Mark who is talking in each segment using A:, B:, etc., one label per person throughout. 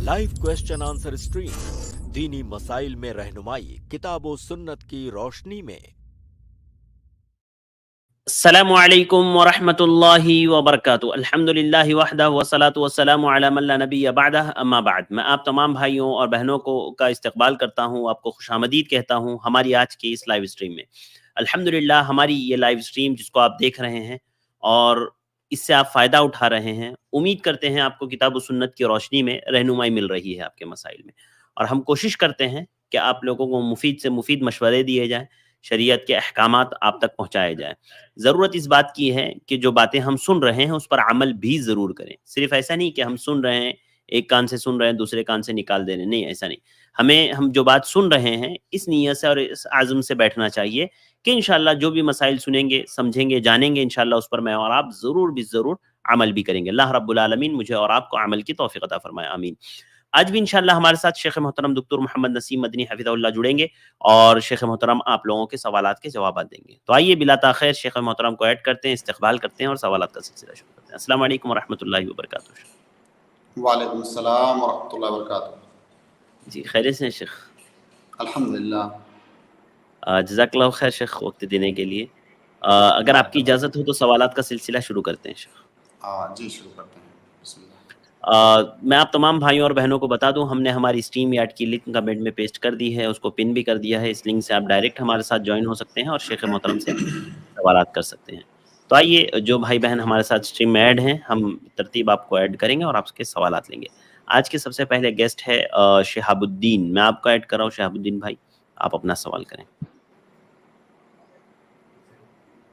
A: Live question answer stream, दीनी मसाइल में रहनुमाई किताब व सुन्नत की रोशनी में।
B: अस्सलामु अलैकुम वरहमतुल्लाहि वबरकातुहू। अल्हम्दुलिल्लाहि वहदहु वस्सलातु वस्सलामु अला मन ला नबिय्य बअदह, अम्मा बाद। मैं आप तमाम भाइयों और बहनों का इस्तकबाल करता हूँ, आपको खुशामदीद कहता हूँ हमारी आज की इस लाइव स्ट्रीम में। अल्हम्दुलिल्लाह हमारी ये लाइव स्ट्रीम जिसको आप देख रहे हैं और इससे आप फ़ायदा उठा रहे हैं, उम्मीद करते हैं आपको किताब व सुन्नत की रोशनी में रहनुमाई मिल रही है आपके मसाइल में। और हम कोशिश करते हैं कि आप लोगों को मुफीद से मुफीद मशवरे दिए जाएँ, शरीयत के अहकामात आप तक पहुँचाए जाएँ। ज़रूरत इस बात की है कि जो बातें हम सुन रहे हैं उस पर अमल भी ज़रूर करें। सिर्फ़ ऐसा नहीं कि हम सुन रहे हैं, एक कान से सुन रहे हैं, दूसरे कान से निकाल दे रहे हैं, नहीं ऐसा नहीं। हम जो बात सुन रहे हैं इस नीयत से और इस आज़म से बैठना चाहिए कि इंशाअल्लाह जो भी मसाइल सुनेंगे, समझेंगे, जानेंगे, इंशाअल्लाह उस पर मैं और आप ज़रूर अमल भी करेंगे। अल्लाह रब्बुल आलमीन मुझे और आपको अमल की तौफ़ीक़ अता फ़रमाए, आमीन। आज भी इंशाअल्लाह हमारे साथ शेख मोहतरम डॉक्टर मोहम्मद नसीम मदनी हफिज़हुल्लाह जुड़ेंगे और शेख मोहतरम आप लोगों के सवालात के जवाब देंगे। तो आइए बिला ताख़िर शेख मोहतरम को ऐड करते हैं, इस्तक़बाल करते हैं और सवालात का सिलसिला शुरू करते हैं। अस्सलाम वालेकुम वरहमतुल्लाहि वबरकातुहू।
C: वालेकुम अस्सलाम वरहमतुल्लाहि वबरकातुहू।
B: जी खैरियत से हैं शेख?
C: अल्हम्दुलिल्लाह।
B: जज़ाकल्लाहु खैर शेख वक्त देने के लिए। अगर आपकी इजाज़त हो तो सवालात का सिलसिला शुरू करते हैं शेख।
C: जी शुरू करते हैं, बिस्मिल्लाह।
B: मैं आप तमाम भाइयों और बहनों को बता दूं, हमने हमारी स्ट्रीम यार्ड की लिंक कमेंट में पेस्ट कर दी है, उसको पिन भी कर दिया है। इस लिंक से आप डायरेक्ट हमारे साथ ज्वाइन हो सकते हैं और शेख मोहतरम से सवालात कर सकते हैं। तो आइए जो भाई बहन हमारे साथ स्ट्रीम में ऐड हैं, हम तरतीब आपको ऐड करेंगे और आपके सवालात लेंगे। आज के सबसे पहले गेस्ट है शहाबुद्दीन। मैं आपको ऐड कर रहा हूँ शहाबुद्दीन भाई, आप अपना सवाल करें।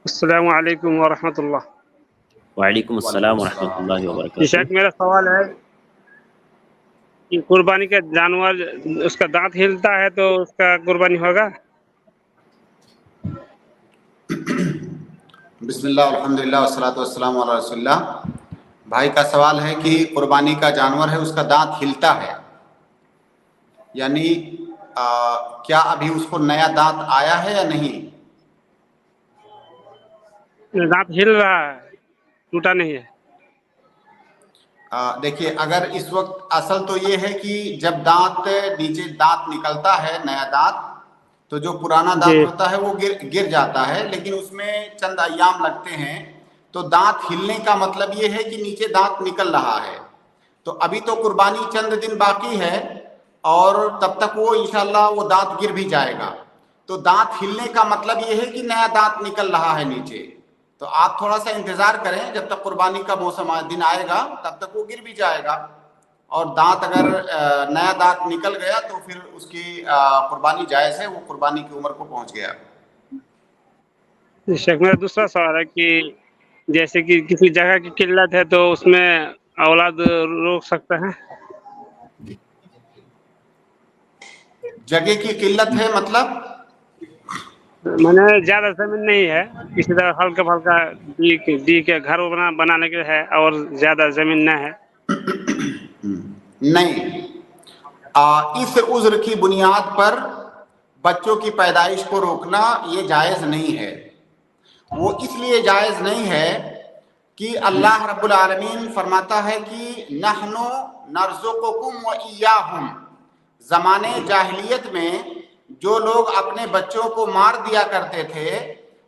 D: अस्सलामु अलैकुम वरहमतुल्लाह।
B: वालेकुम अस्सलाम वरहमतुल्लाहि वबरकातुहू।
D: शेख मेरा सवाल है कि कुर्बानी का जानवर उसका दांत हिलता है तो उसका कुर्बानी होगा?
C: बिस्मिल्लाह अल्हम्दुलिल्लाह वस्सलातु वस्सलामु अला रसूलिल्लाह। भाई का सवाल है कि कुर्बानी का जानवर है उसका दांत हिलता है, यानी क्या अभी उसको नया दांत आया है या नहीं?
D: दांत हिल रहा है, टूटा नहीं है।
C: देखिए, अगर इस वक्त असल तो ये है कि जब दांत नीचे दांत निकलता है नया दांत, तो जो पुराना दांत होता है वो गिर जाता है, लेकिन उसमें चंद अय्याम लगते हैं। तो दांत हिलने का मतलब ये है कि नीचे दांत निकल रहा है। तो अभी तो कुर्बानी चंद दिन बाकी है और तब तक वो इंशाल्लाह वो दांत गिर भी जाएगा। तो दांत हिलने का मतलब ये है कि नया दांत निकल रहा है नीचे। तो आप थोड़ा सा इंतजार करें, जब तक कुर्बानी का मौसम दिन आएगा तब तक वो गिर भी जाएगा। और दांत अगर नया दांत निकल गया तो फिर उसकी कुर्बानी जायज़ है, वो कुर्बानी की उम्र को पहुंच गया।
D: शेख मेरा दूसरा सवाल है कि जैसे कि किसी जगह की किल्लत है तो उसमें औलाद रोक सकता है?
C: जगह की किल्लत है मतलब
D: मैंने ज्यादा जमीन नहीं है, किसी तरह हल्का फल्का डी के घर बनाने के है और ज्यादा जमीन न है।
C: नहीं, इस उज़्र की बुनियाद पर बच्चों की पैदाइश को रोकना ये जायज़ नहीं है। वो इसलिए जायज़ नहीं है कि अल्लाह रब्बुल आलमीन फरमाता है कि नहनु नर्ज़ुकुकुम व इय्याहुम। ज़माने जाहिलियत में जो लोग अपने बच्चों को मार दिया करते थे,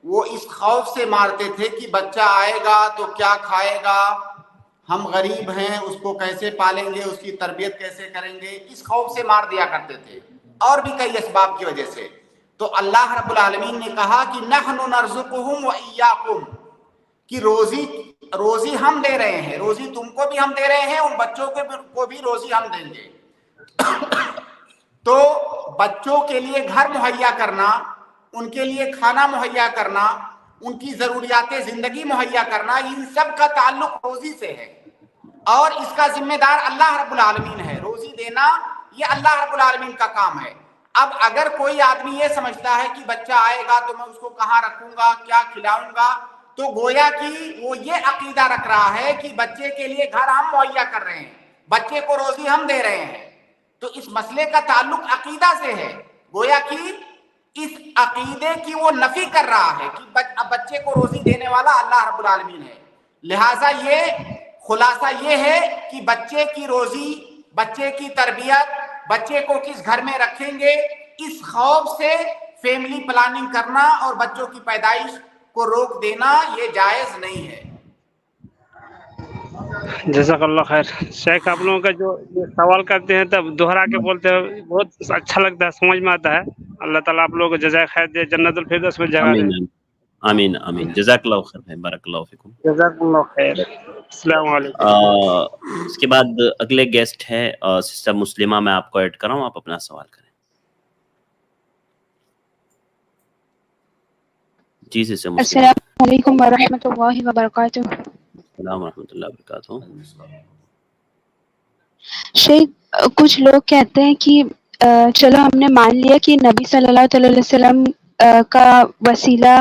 C: वो इस खौफ से मारते थे कि बच्चा आएगा तो क्या खाएगा, हम गरीब हैं, उसको कैसे पालेंगे, उसकी तरबियत कैसे करेंगे, इस खौफ से मार दिया करते थे और भी कई असबाब की वजह से। तो अल्लाह रब्बुल आलमीन ने कहा कि नहनु नर्ज़ुकुहुम व इय्याकुम, कि रोजी हम दे रहे हैं, रोजी तुमको भी हम दे रहे हैं, उन बच्चों को भी रोजी हम देंगे। तो बच्चों के लिए घर मुहैया करना, उनके लिए खाना मुहैया करना, उनकी ज़रूरियातें ज़िंदगी मुहैया करना, इन सब का ताल्लुक रोज़ी से है और इसका जिम्मेदार अल्लाह रब्बुल आलमीन है। रोज़ी देना ये अल्लाह रब्बुल आलमीन का काम है। अब अगर कोई आदमी ये समझता है कि बच्चा आएगा तो मैं उसको कहाँ रखूंगा, क्या खिलाऊंगा, तो गोया कि वो ये अकीदा रख रहा है कि बच्चे के लिए घर हम मुहैया कर रहे हैं, बच्चे को रोज़ी हम दे रहे हैं। तो इस मसले का ताल्लुक अकीदा से है। गोया कि इस अकीदे की वो नफी कर रहा है कि बच्चे को रोजी देने वाला अल्लाह रब्बुल आलमीन है। लिहाजा ये खुलासा ये है कि बच्चे की रोजी بچے کی تربیت, بچے کو کس گھر میں رکھیں گے, اس خوف سے فیملی پلاننگ کرنا اور بچوں کی پیدائش کو روک دینا یہ جائز نہیں ہے.
D: جزاک اللہ خیر. شیخ آپ لوگوں کا جو یہ سوال کرتے ہیں تب دوہرا کے بولتے ہیں, بہت اچھا لگتا ہے, سمجھ میں آتا ہے. اللہ تعالیٰ آپ لوگوں کو جزائے خیر دے, جنت الفردوس میں جگہ دے.
B: آمین آمین آمین. جزاک اللہ خیر بھائی, بارک اللہ فیکم.
D: جزاک اللہ خیر. السلام علیکم.
B: اس کے بعد اگلے گیسٹ ہے سسٹر مسلمہ, میں آپ کو ایڈ کر رہا ہوں, آپ اپنا سوال کریں. جی سسٹر مسلمہ.
E: السلام علیکم ورحمۃ اللہ وبرکاتہ.
B: السلام ورحمۃ اللہ وبرکاتہ.
E: شیخ کچھ لوگ کہتے ہیں کہ چلو ہم نے مان لیا کہ نبی صلی اللہ علیہ وسلم کا وسیلہ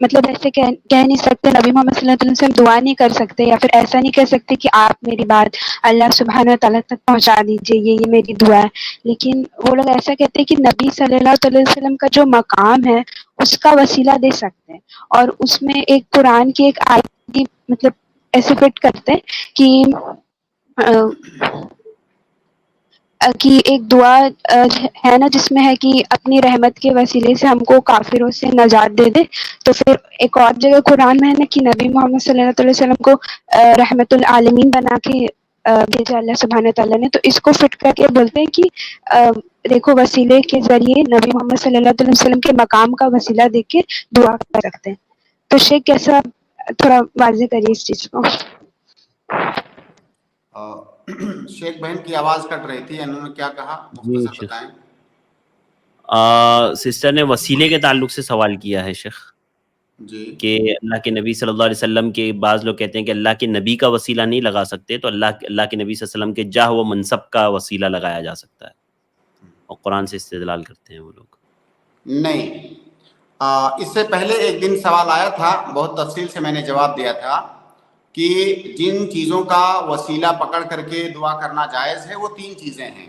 E: مطلب ایسے کہہ نہیں سکتے, نبی محمد صلی اللہ علیہ وسلم دعا نہیں کر سکتے, یا پھر ایسا نہیں کہہ سکتے کہ آپ میری بات اللہ سبحانہ وتعالیٰ تک پہنچا دیجیے, یہ میری دعا ہے. لیکن وہ لوگ ایسا کہتے ہیں کہ نبی صلی اللہ علیہ وسلم کا جو مقام ہے اس کا وسیلہ دے سکتے ہیں, اور اس میں ایک قرآن کی ایک آیت مطلب ایسے فٹ کرتے ہیں کہ ایک دعا ہے نا جس میں ہے کہ اپنی رحمت کے وسیلے سے ہم کو کافروں سے نجات دے دے. تو پھر ایک اور جگہ قرآن میں ہے نا کہ نبی محمد صلی اللہ علیہ وسلم کو رحمت العالمین بنا کے بھیجا اللہ سبحانہ تعالیٰ نے. تو اس کو فٹ کر کے بولتے ہیں کہ دیکھو وسیلے کے ذریعے نبی محمد صلی اللہ علیہ وسلم کے مقام کا وسیلہ دیکھ کے دعا کر سکتے ہیں. تو شیخ کیسا تھوڑا واضح کریے اس چیز کو.
C: شیخ بہن کی آواز کٹ رہی تھی, انہوں نے کیا کہا مختصر بتائیں.
B: سسٹر نے وسیلے کے تعلق سے سوال کیا ہے شیخ,
C: جی
B: کہ اللہ کے نبی صلی اللہ علیہ وسلم کے بعض لوگ کہتے ہیں کہ اللہ کے نبی کا وسیلہ نہیں لگا سکتے, تو اللہ کے نبی صلی اللہ علیہ وسلم کے جاہ و منصب کا وسیلہ لگایا جا سکتا ہے, اور قرآن سے استدلال کرتے ہیں وہ لوگ.
C: نہیں, اس سے پہلے ایک دن سوال آیا تھا, بہت تفصیل سے میں نے جواب دیا تھا کہ جن چیزوں کا وسیلہ پکڑ کر کے دعا کرنا جائز ہے وہ 3 چیزیں ہیں.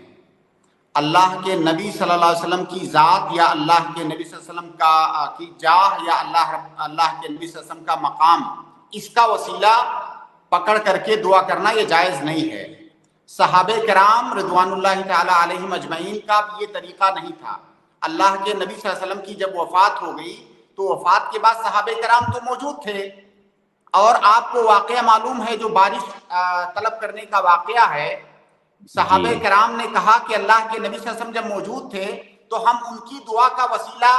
C: اللہ کے نبی صلی اللہ علیہ وسلم کی ذات, یا اللہ کے نبی صلی اللہ علیہ وسلم کی جاہ, یا اللہ کے نبی صلی اللہ علیہ وسلم کا مقام, اس کا وسیلہ پکڑ کر کے دعا کرنا یہ جائز نہیں ہے. صحابہ کرام رضوان اللہ تعالی علیہم اجمعین کا بھی یہ طریقہ نہیں تھا. اللہ کے نبی صلی اللہ علیہ وسلم کی جب وفات ہو گئی تو وفات کے بعد صحابہ کرام تو موجود تھے, اور آپ کو واقعہ معلوم ہے جو بارش طلب کرنے کا واقعہ ہے. صحابہ کرام نے کہا کہ اللہ کے نبی صلی اللہ علیہ وسلم جب موجود تھے تو ہم ان کی دعا کا وسیلہ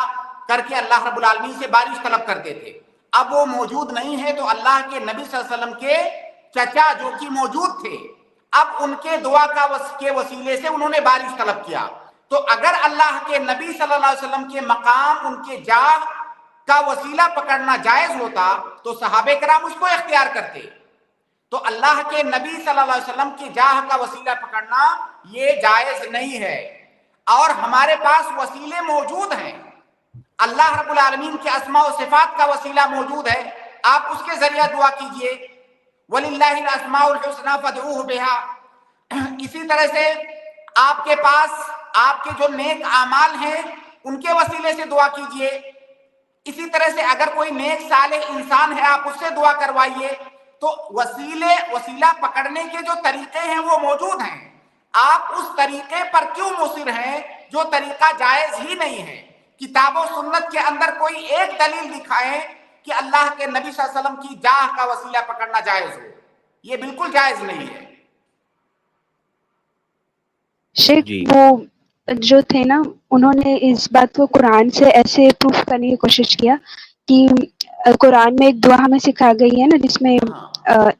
C: کر کے اللہ رب العالمین سے بارش طلب کرتے تھے. اب وہ موجود نہیں ہے تو اللہ کے نبی صلی اللہ علیہ وسلم کے چچا جو کہ موجود تھے, اب ان کے دعا کے وسیلے سے انہوں نے بارش طلب کیا. تو اگر اللہ کے نبی صلی اللہ علیہ وسلم کے مقام, ان کے جاہ کا وسیلہ پکڑنا جائز ہوتا تو صحابہ کرام اس کو اختیار کرتے. تو اللہ کے نبی صلی اللہ علیہ وسلم کی جاہ کا وسیلہ پکڑنا یہ جائز نہیں ہے. اور ہمارے پاس وسیلے موجود ہیں, اللہ رب العالمین کے اسماء و صفات کا وسیلہ موجود ہے, آپ اس کے ذریعہ دعا کیجئے. وَلِلَّهِ الْأَسْمَاءُ الْحُسْنَى فَادْعُوهُ بِهَا. اسی طرح سے آپ کے پاس آپ کے جو نیک اعمال ہیں ان کے وسیلے سے دعا کیجئے. اسی طرح سے اگر کوئی نیک صالح انسان ہے آپ اس سے دعا کروائیے. تو وسیلہ پکڑنے کے جو طریقے ہیں وہ موجود ہیں, آپ اس طریقے پر کیوں مصر ہیں جو طریقہ جائز ہی نہیں ہے. کتاب و سنت کے اندر کوئی ایک دلیل دکھائیں کہ اللہ کے نبی صلی اللہ علیہ وسلم کی جاہ کا وسیلہ پکڑنا جائز ہو, یہ بالکل جائز نہیں ہے.
E: شیخ وہ جو تھے نا انہوں نے اس بات کو قرآن سے ایسے پروف کرنے کی کوشش کیا کہ قرآن میں ایک دعا ہمیں سکھا گئی ہے نا جس میں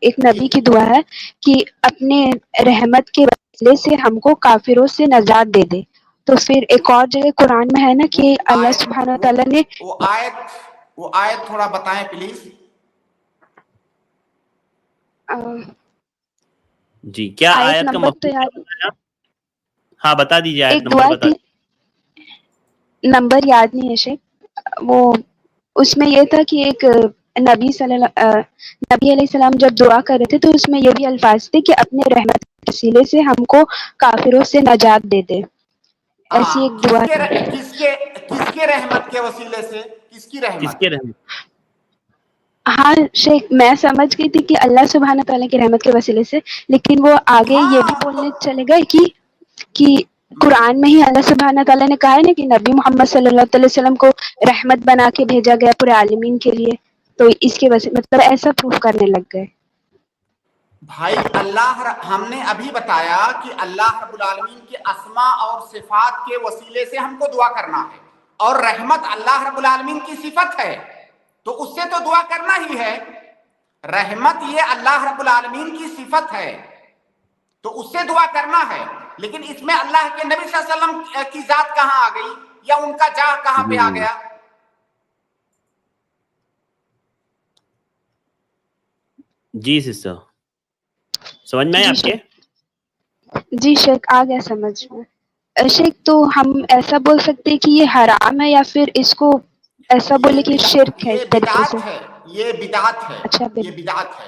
E: ایک نبی کی دعا ہے کہ اپنے رحمت کے وسیلے سے ہم کو کافروں سے نجات دے دے. تو پھر ایک اور جگہ قرآن میں ہے نا کہ اللہ سبحانہ تعالیٰ نے
C: وہ آیت تھوڑا بتائیں پلیز.
B: جی کیا آیت کا مطلب؟ ہاں بتا دیجیے آیت نمبر بتا دیجیے.
E: نمبر یاد نہیں ہے شیخ. وہ اس میں یہ تھا کہ ایک نبی علیہ السلام جب دعا کر رہے تھے تو اس میں یہ بھی الفاظ تھے کہ اپنے رحمت کے وسیلے سے ہم کو کافروں سے نجات دے دے. ایسی ایک دعا
C: کس کے رحمت کے وسیلے سے, کس کی رحمت؟
E: हाँ शेख, मैं समझ गई थी कि अल्लाह सुब्हाना तआला की रहमत के वसीले से, लेकिन वो आगे ये भी बोलने चले गए कि कुरान में ही अल्लाह सुब्हाना तआला ने कहा है ना कि नबी मोहम्मद सल्लल्लाहु अलैहि वसल्लम को रहमत बना के भेजा गया पूरे आलमीन के लिए, तो इसके वजह मतलब ऐसा प्रूफ करने लग गए।
C: भाई हमने अभी बताया कि अल्लाह रब्बुल आलमीन के अस्मा और सिफात के वसीले से हमको दुआ करना है, और रहमत अल्लाह रब्बुल आलमीन की सिफत है, तो उससे तो दुआ करना ही है। रहमत ये अल्लाह रब्बुल आलमीन की सिफत है, तो उससे दुआ करना है। लेकिन इसमें अल्लाह के नबी सल्लल्लाहु अलैहि वसल्लम की जात कहाँ आ गई, या उनका जाह कहाँ पे आ गया?
B: जी सिस्टर, समझ में आए आपके?
E: जी शेख, आ गया समझ में। शेख, तो हम ऐसा बोल सकते हैं कि ये हराम है, या फिर इसको ऐसा बोले कि शिर्क है?
C: ये बिदअत है, ये बिदअत है।
E: अच्छा,
C: ये बिदअत है।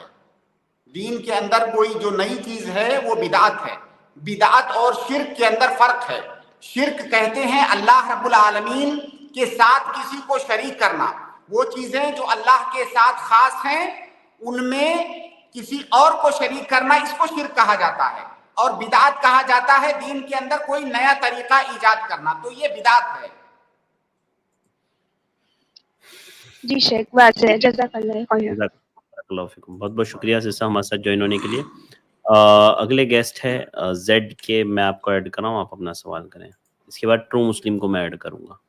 C: दीन के अंदर कोई जो नई चीज है वो बिदअत है। बिदअत और शिर्क के अंदर फर्क है। शिर्क कहते हैं अल्लाह रब्बुल आलमीन के साथ किसी को शरीक करना। वो चीजें जो अल्लाह के साथ खास हैं उनमें किसी और को शरीक करना, इसको शिर्क कहा जाता है। और बिदअत कहा जाता है दीन के अंदर कोई नया तरीका ईजाद करना, तो ये बिदअत है।
E: जी शेख, वाज़ेह है। जज़ाकल्लाह खैर।
B: बहुत बहुत शुक्रिया सिस्टर हमारे साथ ज्वाइन होने के लिए। अगले गेस्ट है जेड के, मैं आपको ऐड कर रहा हूँ, आप अपना सवाल करें। इसके बाद ट्रू मुस्लिम को मैं ऐड करूँगा।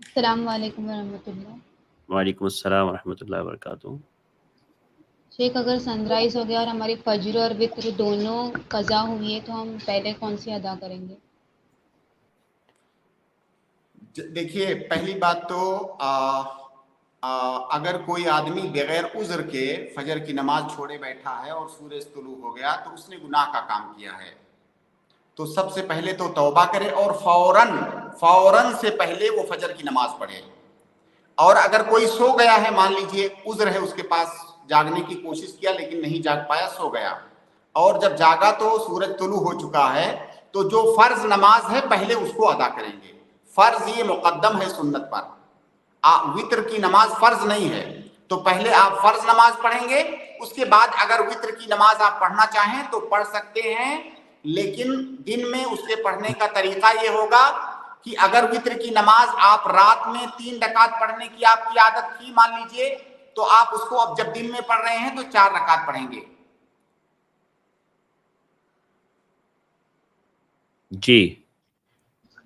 F: अस्सलाम वालेकुम वरहमतुल्लाह।
B: वालेकुम अस्सलाम वरहमतुल्लाहि वबरकातुहू।
F: शेख, अगर सनराइज हो गया और हमारी फज्र और वित्र दोनों कज़ा हुई है तो हम पहले कौन सी अदा करेंगे?
C: देखिए, पहली बात तो अगर कोई आदमी बगैर उज़्र के फजर की नमाज छोड़े बैठा है और सूरज तुलू हो गया तो उसने गुनाह का काम किया है, तो सबसे पहले तो तौबा करे और फौरन से पहले वो फजर की नमाज पढ़े। और अगर कोई सो गया है, मान लीजिए उज़्र है उसके पास, जागने की कोशिश किया लेकिन नहीं जाग पाया, सो गया, और जब जागा तो सूरज तुलू हो चुका है, तो जो फर्ज नमाज है पहले उसको अदा करेंगे। फर्ज ये मुकद्दम है सुन्नत पर। वित्र की नमाज फर्ज नहीं है, तो पहले आप फर्ज नमाज पढ़ेंगे। उसके बाद अगर वित्र की नमाज आप पढ़ना चाहें तो पढ़ सकते हैं, लेकिन दिन में उसके पढ़ने का तरीका ये होगा कि अगर वित्र की नमाज आप रात में 3 रकात पढ़ने की आपकी आदत थी मान लीजिए, तो आप उसको अब जब दिन में पढ़ रहे हैं तो 4 रकात पढ़ेंगे।
B: जी।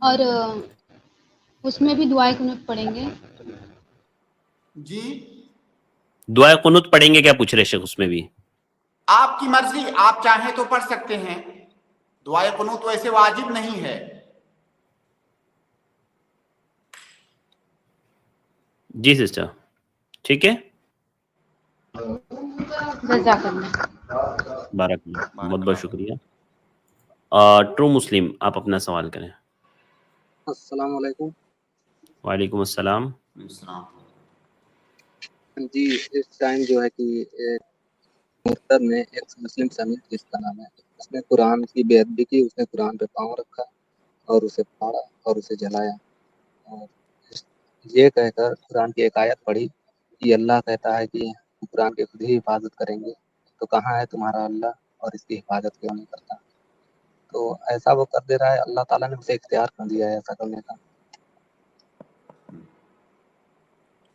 F: और उसमें भी दुआए कुनूत पढ़ेंगे?
C: जी,
B: दुआ कुनूत पढ़ेंगे क्या पूछ रहे शेख? उसमें भी
C: आपकी मर्जी, आप चाहें तो पढ़ सकते हैं। दुआए कुनूत वैसे वाजिब नहीं है।
B: जी सिस्टर, ठीक है, बारकल्लाह, बहुत बहुत शुक्रिया। ट्रू मुस्लिम, आप अपना सवाल करें।
G: अस्सलाम वालेकुम।
B: वालेकुम अस्सलाम।
G: जी, इस टाइम जो है कि मुर्तद ने एक मुस्लिम समीर जिसका नाम है, उसने कुरान की बेअदबी की, उसने कुरान पे पाँव रखा और उसे फाड़ा और उसे जलाया, और ये कहकर कुरान की एक आयत पढ़ी कि अल्लाह कहता है कि कुरान की खुद ही हिफाजत करेंगे, तो कहाँ है तुम्हारा अल्लाह और इसकी हिफाजत क्यों नहीं करता? तो ऐसा वो कर दे रहा है, अल्लाह ताला ने उसे इख्तियार कर दिया है ऐसा करने का।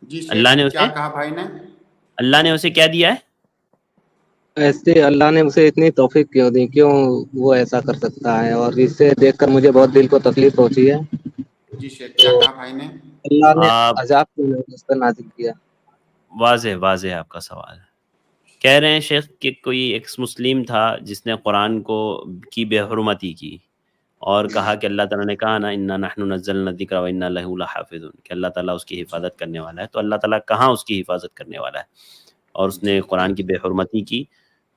C: जी,
B: अल्लाह ने उसे
C: क्या कहा भाई ने?
B: अल्लाह ने उसे क्या दिया है?
G: ऐसे अल्लाह ने उसे इतनी तौफीक क्यों दी, क्यों वो ऐसा कर सकता है? और इससे देखकर मुझे बहुत दिल को तकलीफ पहुंची है।
C: जी शेख, क्या कहा भाई ने?
G: अल्लाह ने अजाब क्यों उस पर नाजिल किया?
B: वाज़ेह आपका सवाल। कह रहे हैं शेख कि कोई एक मुस्लिम था जिसने कुरान को की बेहुरमती की और कहा कि अल्लाह ताला ने कहा ना, इन्ना नहनु नज़्ज़लना ज़िक्रा व इन्ना लहू लहाफ़िज़ून, कि अल्लाह ताला उसकी हिफाजत करने वाला है। तो अल्लाह ताला कहाँ उसकी हिफाजत करने वाला है? और उसने कुरान की बेहुरमती की।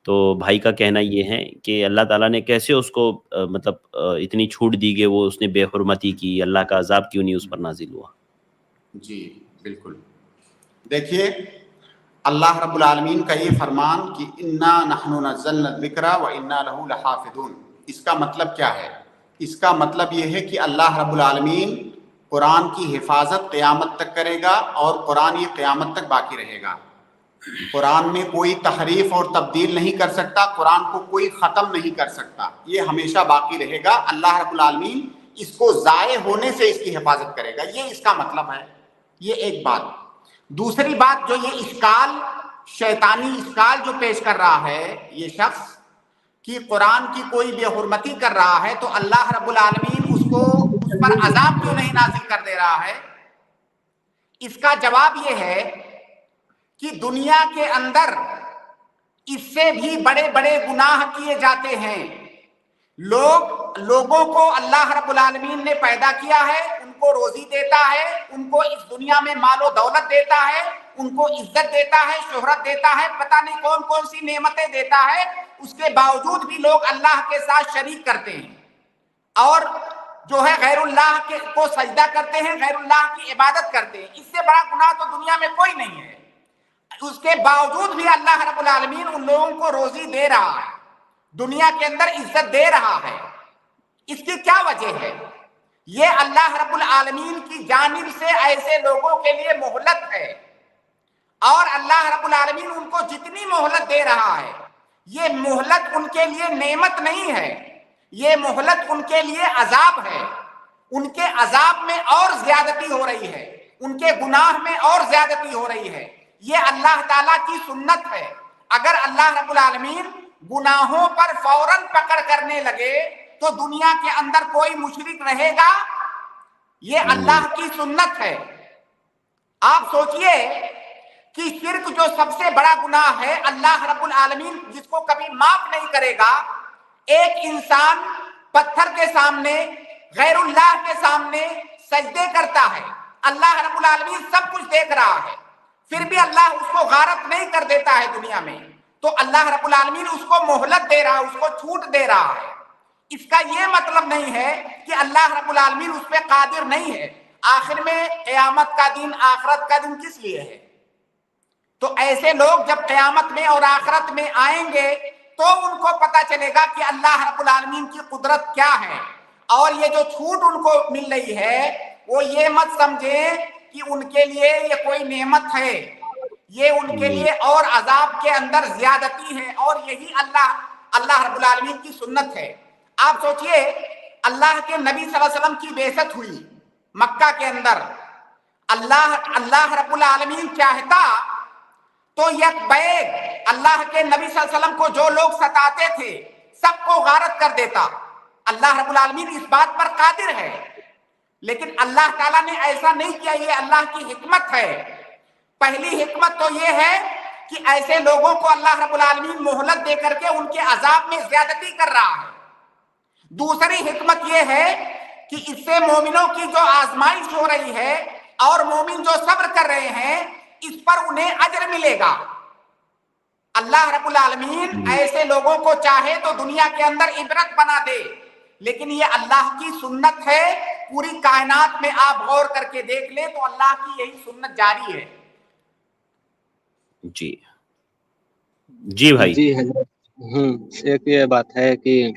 B: तो भाई का कहना ये है कि अल्लाह ताला ने कैसे उसको मतलब इतनी छूट दी कि वो उसने बेहुरमती की, अल्लाह का अजाब क्यों नहीं उस पर नाजिल हुआ?
C: जी बिल्कुल, देखिए अल्लाह रब्बुल आलमीन का ये फरमान कि इन्ना नहनु नज़्ज़लना ज़िक्रा व इन्ना लहू लहाफ़िज़ून, इसका मतलब क्या है? इसका मतलब ये है कि अल्लाह रब्बुल आलमीन قرآن کی حفاظت قیامت تک کرے گا اور قرآن یہ قیامت تک باقی رہے گا. قرآن میں کوئی تحریف اور تبدیل نہیں کر سکتا, قرآن کو کوئی ختم نہیں کر سکتا, یہ ہمیشہ باقی رہے گا. اللہ رب العالمین اس کو ضائع ہونے سے اس کی حفاظت کرے گا, یہ اس کا مطلب ہے. یہ ایک بات. دوسری بات, جو یہ اشکال, شیطانی اشکال جو پیش کر رہا ہے یہ شخص کہ قرآن کی کوئی بے حرمتی کر رہا ہے تو اللہ رب العالمین اس پر عذاب کیوں نہیں نازل کر دے رہا ہے, اس کا جواب یہ ہے کہ دنیا کے اندر اس سے بھی بڑے بڑے گناہ کیے جاتے ہیں. لوگوں کو اللہ رب العالمین نے پیدا کیا ہے, ان کو روزی دیتا ہے, ان کو اس دنیا میں مال و دولت دیتا ہے, ان کو عزت دیتا ہے, شہرت دیتا ہے, پتہ نہیں کون کون سی نعمتیں دیتا ہے. اس کے باوجود بھی لوگ اللہ کے ساتھ شریک کرتے ہیں اور جو ہے غیر اللہ کو سجدہ کرتے ہیں, غیر اللہ کی عبادت کرتے ہیں. اس سے بڑا گناہ تو دنیا میں کوئی نہیں ہے. اس کے باوجود بھی اللہ رب العالمین ان لوگوں کو روزی دے رہا ہے, دنیا کے اندر عزت دے رہا ہے. اس کی کیا وجہ ہے؟ یہ اللہ رب العالمین کی جانب سے ایسے لوگوں کے لیے مہلت ہے, اور اللہ رب العالمین ان کو جتنی مہلت دے رہا ہے یہ مہلت ان کے لیے نعمت نہیں ہے, یہ مہلت ان کے لیے عذاب ہے. ان کے عذاب میں اور زیادتی ہو رہی ہے, ان کے گناہ میں اور زیادتی ہو رہی ہے. یہ اللہ تعالیٰ کی سنت ہے. اگر اللہ رب العالمین گناہوں پر فوراً پکڑ کرنے لگے تو دنیا کے اندر کوئی مشرک رہے گا؟ یہ اللہ کی سنت ہے. آپ سوچئے کہ شرک جو سب سے بڑا گناہ ہے, اللہ رب العالمین جس کو کبھی معاف نہیں کرے گا. ایک انسان پتھر کے سامنے, غیر اللہ کے سامنے سجدے کرتا ہے, اللہ رب العالمین سب کچھ دیکھ رہا ہے, پھر بھی اللہ اس کو غارت نہیں کر دیتا ہے دنیا میں, تو اللہ رب العالمین اس کو مہلت دے رہا ہے, اس کو چھوٹ دے رہا ہے. اس کا یہ مطلب نہیں ہے کہ اللہ رب العالمین اس پہ قادر نہیں ہے. آخر میں قیامت کا دن, آخرت کا دن کس لیے ہے؟ تو ایسے لوگ جب قیامت میں اور آخرت میں آئیں گے تو ان کو پتا چلے گا کہ اللہ رب العالمین کی قدرت کیا ہے. اور یہ جو چھوٹ ان کو مل رہی ہے وہ یہ مت سمجھیں کہ ان کے لیے یہ کوئی نعمت ہے, یہ ان کے لیے اور عذاب کے اندر زیادتی ہے, اور یہی اللہ رب العالمین کی سنت ہے. آپ سوچئے اللہ کے نبی صلی اللہ علیہ وسلم کی بعثت ہوئی مکہ کے اندر, اللہ رب العالمین چاہتا تو یک بیگ اللہ کے نبی صلی اللہ علیہ وسلم کو جو لوگ ستاتے تھے سب کو غارت کر دیتا. اللہ رب العالمین اس بات پر قادر ہے, لیکن اللہ تعالیٰ نے ایسا نہیں کیا. یہ اللہ کی حکمت ہے. پہلی حکمت تو یہ ہے کہ ایسے لوگوں کو اللہ رب العالمین مہلت دے کر کے ان کے عذاب میں زیادتی کر رہا ہے. دوسری حکمت یہ ہے کہ اس سے مومنوں کی جو آزمائش ہو رہی ہے اور مومن جو صبر کر رہے ہیں اس پر انہیں اجر ملے گا. اللہ رب العالمین ایسے لوگوں کو چاہے تو دنیا کے اندر عبرت بنا دے, لیکن یہ اللہ کی سنت ہے. پوری کائنات میں آپ غور کر کے دیکھ لیں تو اللہ کی یہی سنت جاری ہے.
B: جی بھائی.
G: جی حضرت, ایک یہ بات ہے کہ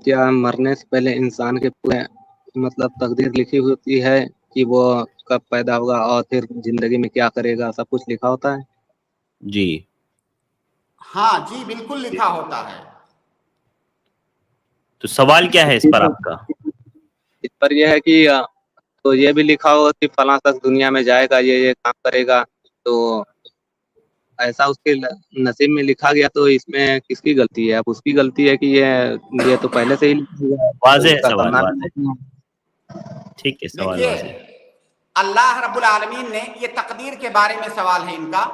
G: کیا مرنے سے پہلے انسان کے پورے مطلب تقدیر لکھی ہوتی ہے کہ وہ کب پیدا ہوگا اور پھر زندگی میں کیا کرے گا, سب کچھ لکھا ہوتا ہے؟
B: جی
C: ہاں جی بالکل لکھا ہوتا ہے.
B: تو سوال کیا ہے اس پر آپ کا؟
G: اس پر یہ ہے کہ تو یہ بھی لکھا ہوگا کہ فلاں تک دنیا میں جائے گا, یہ کام کرے گا, تو ایسا اس کے نصیب میں لکھا گیا تو اس میں کس کی غلطی ہے؟ اب اس کی غلطی ہے کہ یہ تو پہلے سے ہی
B: واضح سوال, ٹھیک ہے سوال واضح.
C: اللہ رب العالمین نے, یہ تقدیر کے بارے میں سوال ہے ان کا.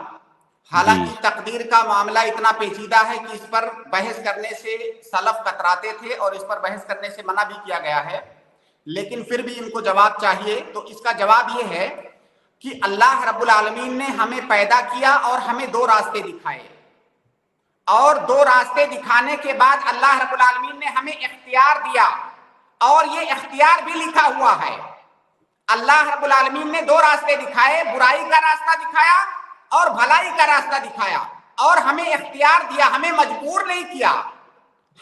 C: حالانکہ تقدیر کا معاملہ اتنا پیچیدہ ہے کہ اس پر بحث کرنے سے سلف کتراتے تھے اور اس پر بحث کرنے سے منع بھی کیا گیا ہے, لیکن پھر بھی ان کو جواب چاہیے. تو اس کا جواب یہ ہے کہ اللہ رب العالمین نے ہمیں پیدا کیا اور ہمیں دو راستے دکھائے, اور دو راستے دکھانے کے بعد اللہ رب العالمین نے ہمیں اختیار دیا, اور یہ اختیار بھی لکھا ہوا ہے. اللہ رب العالمین نے دو راستے دکھائے, برائی کا راستہ دکھایا اور بھلائی کا راستہ دکھایا, اور ہمیں اختیار دیا, ہمیں مجبور نہیں کیا.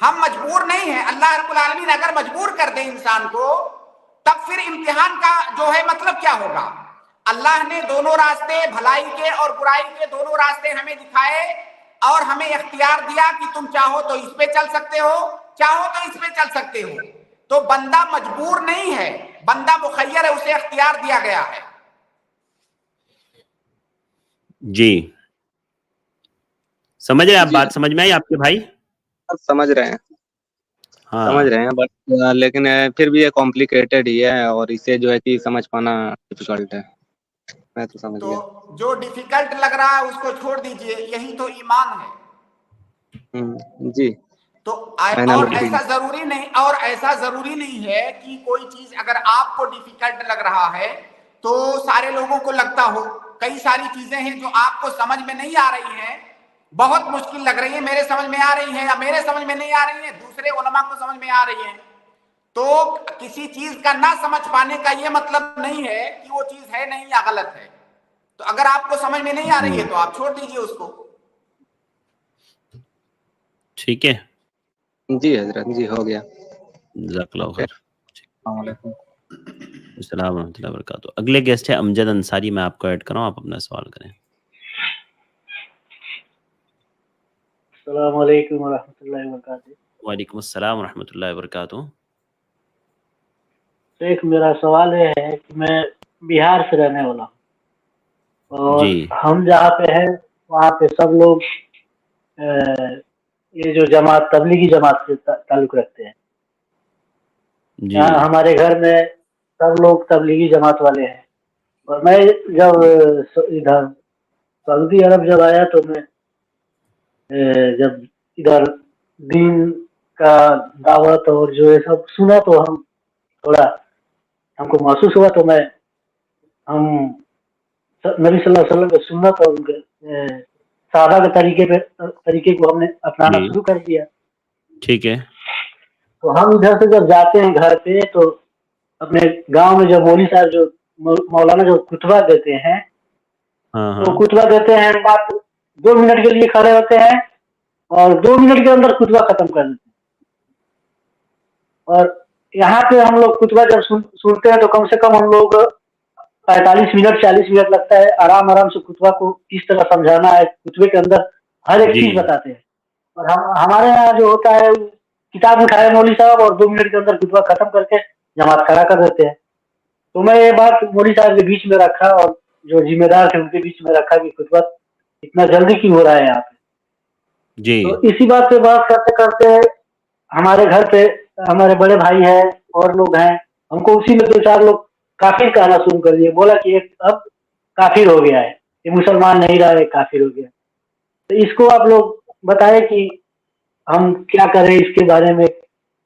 C: ہم مجبور نہیں ہیں. اللہ رب العالمین اگر مجبور کر دے انسان کو तब फिर इम्तिहान का जो है मतलब क्या होगा? अल्लाह ने दोनों रास्ते, भलाई के और बुराई के दोनों रास्ते हमें दिखाए और हमें इख्तियार दिया कि तुम चाहो तो इस पे चल सकते हो, चाहो तो इस पे चल सकते हो। तो बंदा मजबूर नहीं है, बंदा मुखय्यर है, उसे इख्तियार दिया गया है।
B: जी, समझ रहे आप?
G: जी
B: बात समझ में आई आपके भाई?
G: आप समझ रहे हैं,
B: हाँ,
G: समझ रहे हैं, बट लेकिन फिर भी ये कॉम्प्लिकेटेड ही है और इसे जो है कि समझ पाना डिफिकल्ट है। मैं तो समझ गया।
C: तो जो डिफिकल्ट लग रहा है उसको छोड़ दीजिए, यही तो ईमान है।
G: जी
C: तो
G: मैंने
C: और
G: नोट
C: ऐसा जरूरी नहीं, और ऐसा जरूरी नहीं है कि कोई चीज अगर आपको डिफिकल्ट लग रहा है तो सारे लोगों को लगता हो। कई सारी चीजें हैं जो आपको समझ में नहीं आ रही हैं, बहुत मुश्किल लग रही है, मेरे समझ में आ रही है, या मेरे समझ में नहीं आ रही है, दूसरे उलमा को समझ में आ रही है। तो किसी चीज का ना समझ पाने का ये मतलब नहीं है कि वो चीज है नहीं या गलत है। तो अगर आपको समझ में नहीं आ रही है तो आप छोड़ दीजिए उसको।
B: ठीक है,
G: जी हजरत जी, हो गया।
B: जज़ाकल्लाहु खैर।
G: अस्सलाम वालेकुम।
B: अस्सलाम वरहमतुल्लाहि वबरकातुहू। अगले गेस्ट है अमजद अंसारी, मैं आपको ऐड कर रहा हूँ, आप अपना सवाल करें।
H: अस्सलाम वालेकुम वरहमतुल्लाहि वबरकातुहू।
B: वालेकुम अस्सलाम वरहमतुल्लाहि वबरकातुहू।
H: शेख, मेरा सवाल ये है कि मैं बिहार से रहने वाला हूँ और
B: जी,
H: हम जहाँ पे हैं वहाँ पे सब लोग ये जो जमात तबलीगी जमात से ताल्लुक रखते हैं।
B: जी,
H: यहाँ हमारे घर में सब लोग तबलीगी जमात वाले हैं। और मैं जब इधर सऊदी अरब जब आया तो मैं जब इधर दीन का दावत और जो ये सब सुना तो हम थोड़ा हमको महसूस हुआ। तो हम नबी सल्लल्लाहु अलैहि वसल्लम के सुन्नत और उनके साहबा के तरीके को हमने अपनाना
B: जी,
H: शुरू कर दिया।
B: ठीक है।
H: तो हम इधर से जब जाते हैं घर पे तो अपने गांव में जब मौलवी साहब जो मौलाना जो खुतबा देते हैं
B: हाँ,
H: तो
B: हाँ,
H: खुतबा देते हैं, बात 2 मिनट के लिए खड़े होते हैं और 2 मिनट के अंदर खुतबा खत्म कर देते हैं। और यहाँ पे हम लोग खुतबा जब सुनते हैं तो कम से कम हम लोग 45 मिनट 40 मिनट लगता है आराम आराम से खुतबा को किस तरह समझाना है। खुतबे के अंदर हर एक
B: जी,
H: चीज बताते हैं। और हमारे यहाँ जो होता है किताब उठाए मौलवी साहब और 2 मिनट के अंदर खुतबा खत्म करके जमात खड़ा कर देते हैं। तो मैं ये बात मौलवी साहब के बीच में रखा और जो जिम्मेदार थे उनके बीच में रखा कि खुतबा इतना जल्दी क्यों हो रहा है यहाँ पे।
B: जी,
H: तो इसी बात पे बात करते करते हमारे घर पे हमारे बड़े भाई हैं और लोग हैं, हमको उसी में 2-4 लोग काफिर कहना शुरू कर दिए। बोला कि एक अब काफिर हो गया है, ये मुसलमान नहीं रहा है, काफिर हो गया। तो इसको आप लोग बताएं कि हम क्या करें इसके बारे में।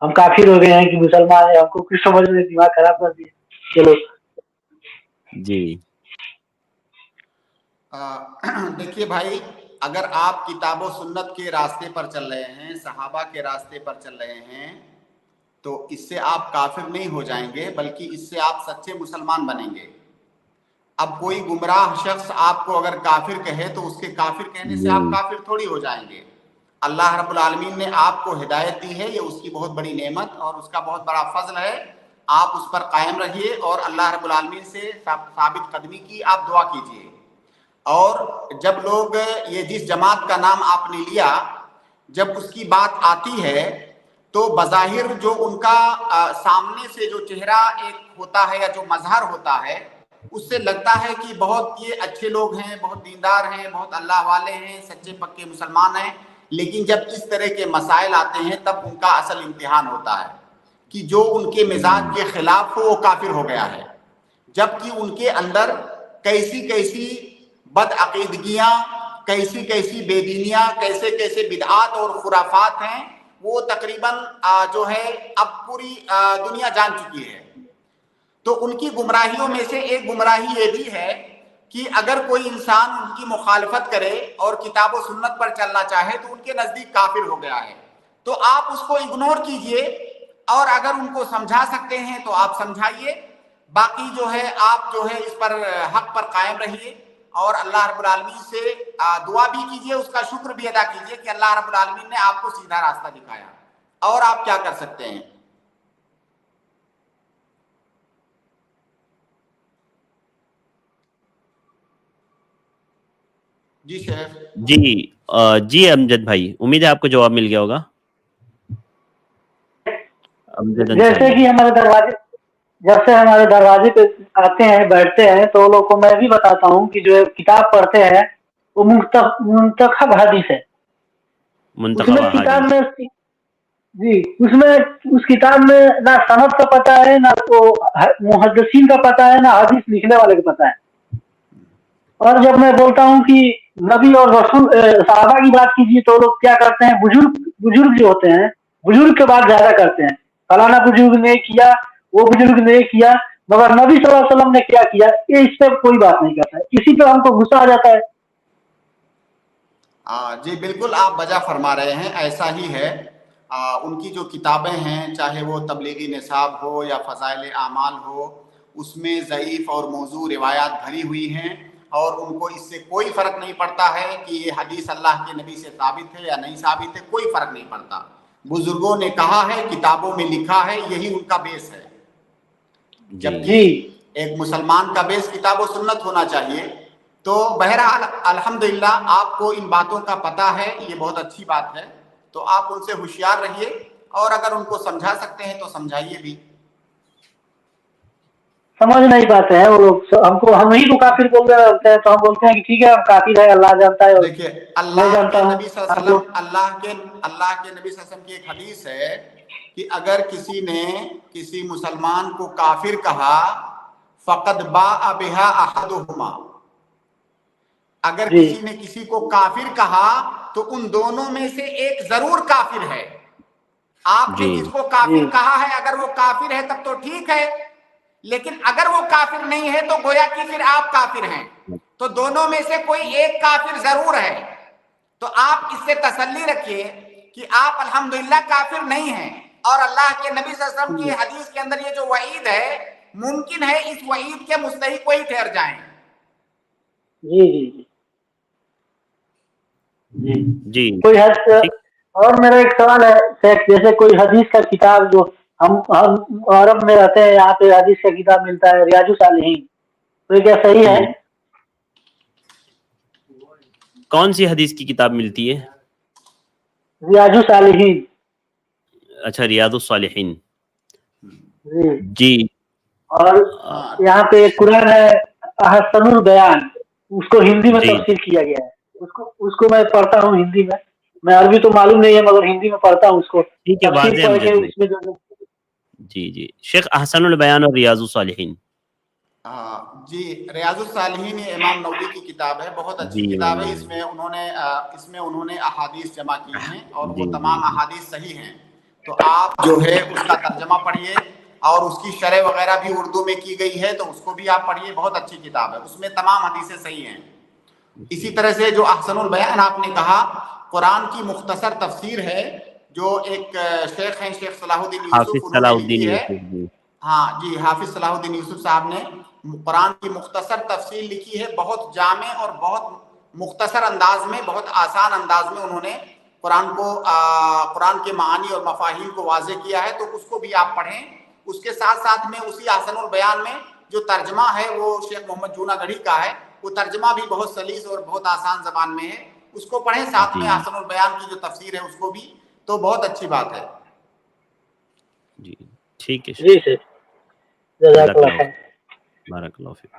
H: हम काफिर हो गए हैं कि मुसलमान है, हमको कुछ समझ में दिमाग खराब कर दिया। चलो
B: जी,
C: देखिए भाई, अगर आप किताब और सुन्नत के रास्ते पर चल रहे हैं, सहाबा के रास्ते पर चल रहे हैं, तो इससे आप काफिर नहीं हो जाएंगे, बल्कि इससे आप सच्चे मुसलमान बनेंगे। अब कोई गुमराह शख्स आपको अगर काफिर कहे तो उसके काफिर कहने से आप
B: जी,
C: काफिर थोड़ी हो जाएंगे। अल्लाह रब्बुल आलमीन ने आपको हिदायत दी है, ये उसकी बहुत बड़ी नेमत और उसका बहुत बड़ा फजल है। आप उस पर कायम रहिए और अल्लाह रब्बुल आलमीन से साबित कदमी की आप दुआ कीजिए। और जब लोग ये जिस जमात का नाम आपने लिया, जब उसकी बात आती है तो बज़ाहिर जो उनका सामने से जो चेहरा एक होता है या जो मजहर होता है, उससे लगता है कि बहुत ये अच्छे लोग हैं, बहुत दीनदार हैं, बहुत अल्लाह वाले हैं, सच्चे पक्के मुसलमान हैं। लेकिन जब इस तरह के मसाइल आते हैं तब उनका असल इम्तिहान होता है कि जो उनके मिजाज के खिलाफ हो वो काफिर हो गया है, जबकि उनके अंदर कैसी कैसी बदअकीदगियाँ, कैसी कैसी बेदीनियाँ, कैसे कैसे बिदआत और खुराफात हैं, वो तकरीबन जो है अब पूरी दुनिया जान चुकी है। तो उनकी गुमराहियों में से एक गुमराही ये भी है कि अगर कोई इंसान उनकी मुखालफत करे और किताब और सुन्नत पर चलना चाहे तो उनके नजदीक काफिर हो गया है। तो आप उसको इग्नोर कीजिए और अगर उनको समझा सकते हैं तो आप समझाइए। बाकी जो है आप जो है इस पर हक पर कायम रहिए और अल्लाह रब्बुल आलमीन से दुआ भी कीजिए, उसका शुक्र भी अदा कीजिए कि अल्लाह रब्बुल आलमीन ने आपको सीधा रास्ता दिखाया। और आप क्या कर सकते हैं? जी शेख।
B: जी अमजद भाई, उम्मीद है आपको जवाब मिल गया होगा। अमजद
H: जैसे
B: अंसारी।
H: कि हमारे दरवाजे, जब से हमारे दरवाजे पे आते हैं बैठते हैं तो लोगों को मैं भी बताता हूँ कि जो किताब पढ़ते हैं वो मुंतखब हदीस है।
B: मुंतखब
H: उसमें किताब
B: अहादीस।
H: में जी उसमें उस किताब में ना सनद का पता है, ना वो मुहद्दिसीन का पता है, ना हदीस लिखने वाले का पता है। और जब मैं बोलता हूँ कि नबी और रसूल सहाबा की बात कीजिए तो लोग क्या करते हैं, बुजुर्ग जो होते हैं बुजुर्ग के बात ज्यादा करते हैं, फलाना बुजुर्ग ने किया, वो बुजुर्ग ने किया, मगर नबी सल्लल्लाहु अलैहि वसल्लम ने क्या किया ये इस पर कोई बात नहीं करता है। इसी पे हमको गुस्सा आ जाता है।
C: जी बिल्कुल आप वजह फरमा रहे हैं, ऐसा ही है। उनकी जो किताबें हैं, चाहे वो तबलीगी निसाब हो या फ़ज़ाइल आमाल हो, उसमें ज़ईफ़ और मौजू रिवायात भरी हुई हैं और उनको इससे कोई फ़र्क नहीं पड़ता है कि ये हदीस अल्लाह के नबी से साबित है या नहीं साबित है, कोई फ़र्क नहीं पड़ता। बुजुर्गों ने कहा है, किताबों में लिखा है, यही उनका बेस है। जबकि एक मुसलमान का बेस किताब और सुन्नत होना चाहिए। तो बहरहाल अल्हम्दुलिल्लाह आपको इन बातों का पता है, ये बहुत अच्छी बात है। तो आप उनसे होशियार रहिए और अगर उनको समझा सकते हैं तो समझाइए भी।
H: समझ नहीं पाते हैं वो लोग, हमको हम ही को काफिर बोल रहे होते हैं तो हम बोलते हैं कि ठीक है हम काफिर है, अल्लाह जानता है।
C: देखिए अल्लाह के नबी सल्लल्लाहु अलैहि वसल्लम, अल्लाह के नबी सल्लल्लाहु अलैहि वसल्लम की एक हदीस है कि अगर किसी ने किसी मुसलमान को काफिर कहा फकद बा बिहा अहदुहुमा, अगर किसी ने किसी को काफिर कहा तो उन दोनों में से एक जरूर काफिर है। आपने जिसको काफिर कहा है अगर वो काफिर है तब तो ठीक है, लेकिन अगर वो काफिर नहीं है तो गोया कि फिर आप काफिर हैं। तो दोनों में से कोई एक काफिर जरूर है। तो आप इससे तसल्ली रखिए कि आप अल्हम्दुलिल्लाह काफिर नहीं हैं और अल्लाह के नबी सल्लल्लाहु अलैहि वसल्लम की हदीस के अंदर ये जो वईद है, मुमकिन है इस वईद के मुस्तहिक कोई ठहर जाएं।
H: जी जी
B: जी
H: कोई और मेरा एक सवाल है शेख, जैसे कोई हदीस का किताब जो हम अरब में रहते हैं, यहाँ पे हदीस का किताब मिलता है रियाजुस सालिहीन, तो ये क्या सही है?
B: कौन सी हदीस की किताब मिलती है?
H: रियाजुस सालिहीन।
B: अच्छा, रियादुस सालिहीन।
H: जी। और यहाँ पे एक कुरान है अहसनुल बयान, उसको हिंदी में तफसीर किया गया है। उसको मैं पढ़ता हूँ हिंदी में, मैं अरबी तो मालूम नहीं है मगर हिंदी में पढ़ता हूँ उसको।
B: ठीक है, वाज़ेह अमजद। जी शेख अहसनुल बयान और रियाजुस सालिहीन।
C: जी रियाजुस सालिहीन ये इमाम नववी की किताब है, बहुत अच्छी किताब है। इसमें उन्होंने अहादीस जमा की हैं और वो तमाम अहादीस सही हैं। तो आप जो है उसका तर्जमा पढ़िए और उसकी शरह वगैरह भी उर्दू में की गई है तो उसको भी आप पढ़िए, बहुत अच्छी किताब है, उसमें तमाम हदीसें सही हैं। इसी तरह से जो अहसनुल बयान आपने कहा, कुरान की मुख्तसर तफसीर है जो एक शेख हैं शेख सलाहुद्दीन यूसुफ, उन्होंने लिखी है। हाँ जी, हाफिज सलाहुद्दीन यूसुफ साहब ने कुरान की मुख्तसर तफसीर लिखी है, बहुत जामे और बहुत मुख्तसर अंदाज में, बहुत आसान अंदाज में उन्होंने कुरान के मानी और मफाहिम को वाज़े किया है। तो उसको भी आप पढ़ें। उसके साथ साथ में उसी अहसनुल बयान में जो तर्जमा है वो शेख मोहम्मद जूनागढ़ी का है, वो तर्जमा भी बहुत सलीस और बहुत आसान जबान में है, उसको पढ़ें। साथ में अहसनुल बयान की जो तफसीर है उसको भी, तो बहुत अच्छी बात है।
B: जी ठीक है
H: जी सर,
B: बारकल्लाहु फीक।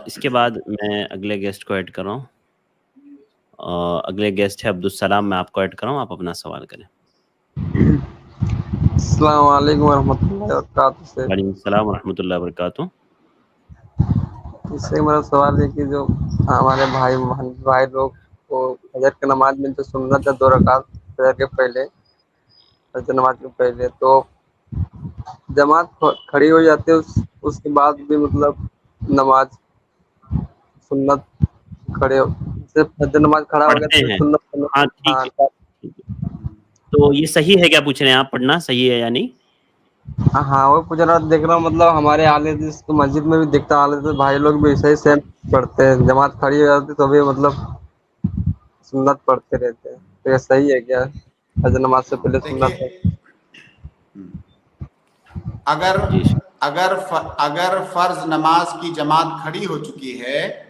B: इसके बाद मैं अगले गेस्ट को ऐड कर रहा हूँ। अगले गेस्ट है अब्दुल सलाम, मैं आपको ऐड कर रहा हूँ, आप अपना सवाल करें।
G: अस्सलाम वालेकुम रहमतुल्लाहि व बरकातुहू।
B: वालेकुम सलाम व रहमतुल्लाहि व बरकातुहू।
G: इससे मेरा सवाल है कि जो हमारे भाई लोग को फजर की नमाज में जो सुन्नत है 2 रकात फजर के पहले, फजर नमाज के पहले, तो जमात खड़ी हो जाती है, उसके बाद भी मतलब नमाज सुन्नत खड़े सिर्फ फजर नमाज खड़ा हो गया तो सुन्नत।
B: हाँ ठीक है। तो ये सही है क्या पूछ रहे हैं आप, पढ़ना सही है या नहीं?
G: हाँ वो पूछ रहा, देख रहा हूँ मतलब हमारे आले मस्जिद में भी दिखता आले तो भाई लोग भी सही सेम पढ़ते हैं, जमात खड़ी हो जाती तो भी मतलब सुन्नत पढ़ते रहते हैं। तो ये सही है क्या, फजर नमाज से पहले सुन्नत है?
C: अगर फर्ज नमाज की जमात खड़ी हो चुकी है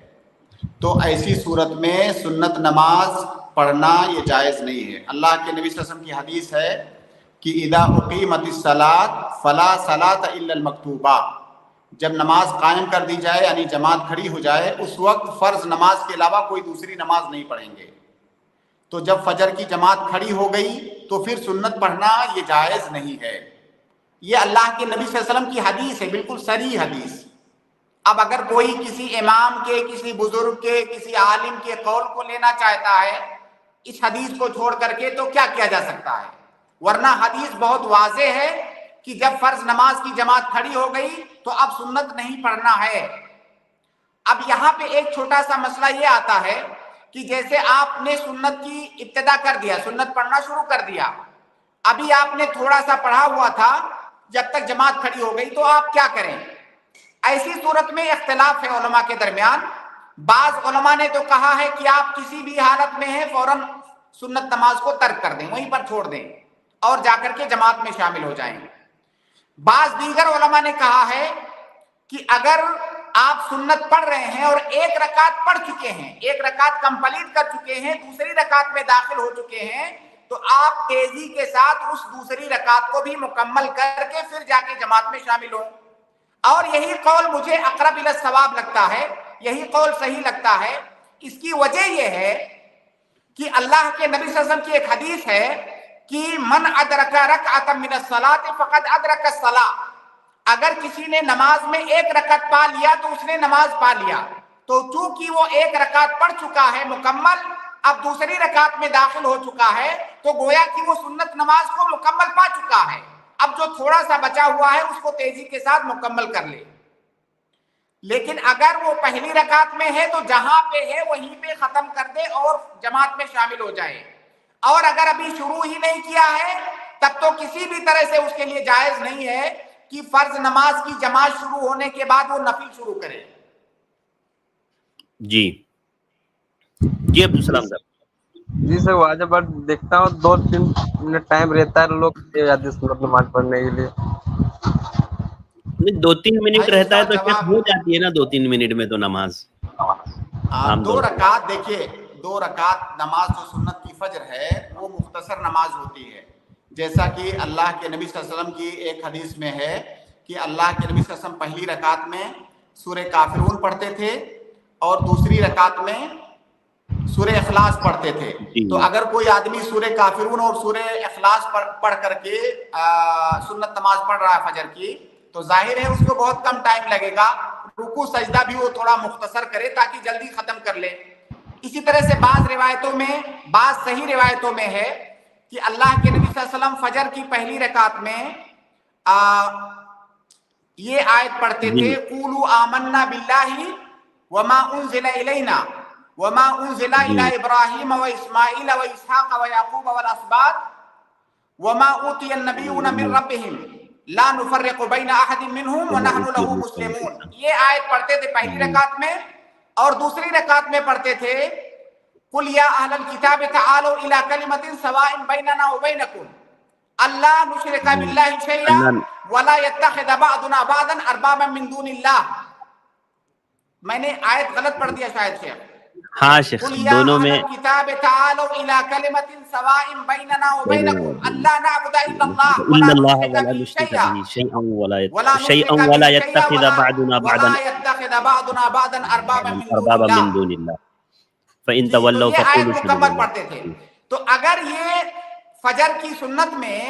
C: تو ایسی صورت میں سنت نماز پڑھنا یہ جائز نہیں ہے. اللہ کے نبی صلی اللہ علیہ وسلم کی حدیث ہے کہ اذا اقیمت الصلاۃ فلا صلاۃ الا المکتوبہ، جب نماز قائم کر دی جائے یعنی جماعت کھڑی ہو جائے اس وقت فرض نماز کے علاوہ کوئی دوسری نماز نہیں پڑھیں گے. تو جب فجر کی جماعت کھڑی ہو گئی تو پھر سنت پڑھنا یہ جائز نہیں ہے. یہ اللہ کے نبی صلی اللہ علیہ وسلم کی حدیث ہے، بالکل صریح حدیث. اب اگر کوئی کسی امام کے، کسی بزرگ کے، کسی عالم کے قول کو لینا چاہتا ہے اس حدیث کو چھوڑ کر کے تو کیا کیا جا سکتا ہے؟ ورنہ حدیث بہت واضح ہے کہ جب فرض نماز کی جماعت کھڑی ہو گئی تو اب سنت نہیں پڑھنا ہے. اب یہاں پہ ایک چھوٹا سا مسئلہ یہ آتا ہے کہ جیسے آپ نے سنت کی ابتدا کر دیا، سنت پڑھنا شروع کر دیا، ابھی آپ نے تھوڑا سا پڑھا ہوا تھا، جب تک جماعت کھڑی ہو گئی تو آپ کیا کریں؟ ایسی صورت میں اختلاف ہے علماء کے درمیان. بعض علماء نے تو کہا ہے کہ آپ کسی بھی حالت میں ہیں فوراً سنت نماز کو ترک کر دیں، وہیں پر چھوڑ دیں اور جا کر کے جماعت میں شامل ہو جائیں. بعض دیگر علماء نے کہا ہے کہ اگر آپ سنت پڑھ رہے ہیں اور ایک رکعت پڑھ چکے ہیں، ایک رکعت کمپلیٹ کر چکے ہیں، دوسری رکعت میں داخل ہو چکے ہیں، تو آپ تیزی کے ساتھ اس دوسری رکعت کو بھی مکمل کر کے پھر جا کے جماعت میں شامل ہوں. اور یہی قول مجھے اقرب الی الصواب لگتا ہے، یہی قول صحیح لگتا ہے. اس کی وجہ یہ ہے کہ اللہ کے نبی صلی اللہ علیہ وسلم کی ایک حدیث ہے کہ من ادرک رکعۃ من الصلاۃ فقد ادرک الصلاۃ. اگر کسی نے نماز میں ایک رکعت پا لیا تو اس نے نماز پا لیا. تو چونکہ وہ ایک رکعت پڑھ چکا ہے مکمل، اب دوسری رکعت میں داخل ہو چکا ہے تو گویا کہ وہ سنت نماز کو مکمل پا چکا ہے. اب جو تھوڑا سا بچا ہوا ہے اس کو تیزی کے ساتھ مکمل کر لے. لیکن اگر وہ پہلی رکعت میں ہے تو جہاں پہ ہے وہیں پہ ختم کر دے اور جماعت میں شامل ہو جائے. اور اگر ابھی شروع ہی نہیں کیا ہے تب تو کسی بھی طرح سے اس کے لیے جائز نہیں ہے کہ فرض نماز کی جماعت شروع ہونے کے بعد وہ نفل شروع کرے.
B: جی جی عبدالسلام صاحب.
I: جی سر، وہ جب دیکھتا ہوں 2-3 منٹ ٹائم رہتا ہے لوگ سنت نماز پڑھنے کے لیے.
B: 2-3 منٹ رہتا ہے تو کیا ہو جاتی ہے نا 2-3 منٹ میں تو نماز.
C: 2 رکعت، دیکھیے 2 رکعت نماز جو سنت کی فجر ہے وہ مختصر نماز ہوتی ہے. جیسا کہ اللہ کے نبی صلی اللہ علیہ وسلم کی ایک حدیث میں ہے کہ اللہ کے نبی صلی اللہ علیہ وسلم پہلی رکعت میں سورہ کافرون پڑھتے تھے اور دوسری رکعت میں سورہ اخلاص پڑھتے تھے. تو اگر کوئی آدمی سورہ کافرون اور سورہ اخلاص پڑھ کر کے سنت نماز پڑھ رہا ہے فجر کی تو ظاہر ہے اس کو بہت کم ٹائم لگے گا. رکوع سجدہ بھی وہ تھوڑا مختصر کرے تاکہ جلدی ختم کر لے. اسی طرح سے بعض روایتوں میں، بعض صحیح روایتوں میں ہے کہ اللہ کے نبی صلی اللہ علیہ وسلم فجر کی پہلی رکعت میں یہ آیت پڑھتے تھے قولوا آمنا باللہ وما انزل الینا وما انزل الی ابراہیم واسماعیل واسحاق ویعقوب والاسباط وما اوتی النبیون من ربہم لا نفرق بین احد منہم ونحن له مسلمون. یہ آیت پڑھتے تھے پہلی رکعت میں اور دوسری رکعت میں پڑھتے تھے قل یا اہل الکتاب تعالوا الی کلمۃ سواء بیننا وبینکم الا نشرک باللہ شیئا ولا يتخذ بعضنا بعضا اربابا من دون اللہ. میں نے آیت غلط پڑھ دیا شاید شیخ.
B: ہاں شیخ، دونوں میں
C: کتاب تعالوا الى کلمۃ سواء بیننا وبینکم الا نعبد الا اللہ ولا نشرک به
B: شیئا ولا يتخذ بعضنا
C: بعضا اربابا من دون اللہ.
B: فإن تولوا فقولوا
C: مکمل پڑھتے تھے. تو اگر یہ فجر کی سنت میں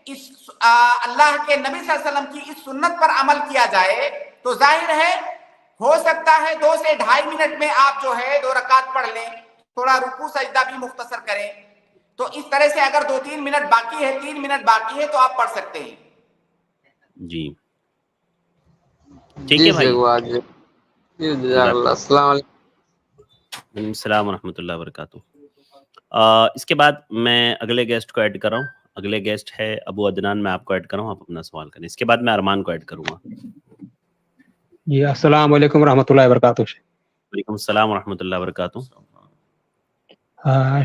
C: اس اللہ کے نبی صلی اللہ علیہ وسلم کی اس سنت پر عمل کیا جائے تو ظاہر ہے ہو سکتا ہے 2 سے 2.5 منٹ میں آپ جو ہے 2 رکعت پڑھ لیں، تھوڑا رکوع سجدہ بھی مختصر کریں. تو اس طرح سے اگر 2-3 منٹ باقی ہے، 3 منٹ باقی ہے تو آپ پڑھ سکتے ہیں.
B: جی ٹھیک ہے بھائی.
I: السلام علیکم.
B: السلام ورحمۃ اللہ وبرکاتہ. اس کے بعد میں اگلے گیسٹ کو ایڈ کر رہا ہوں. اگلے گیسٹ ہے ابو عدنان. میں آپ کو ایڈ کر رہا ہوں، آپ اپنا سوال کریں. اس کے بعد میں ارمان کو ایڈ کروں گا.
J: جی السلام علیکم ورحمۃ اللہ وبرکاتہ.
B: وعلیکم السلام ورحمۃ اللہ وبرکاتہ.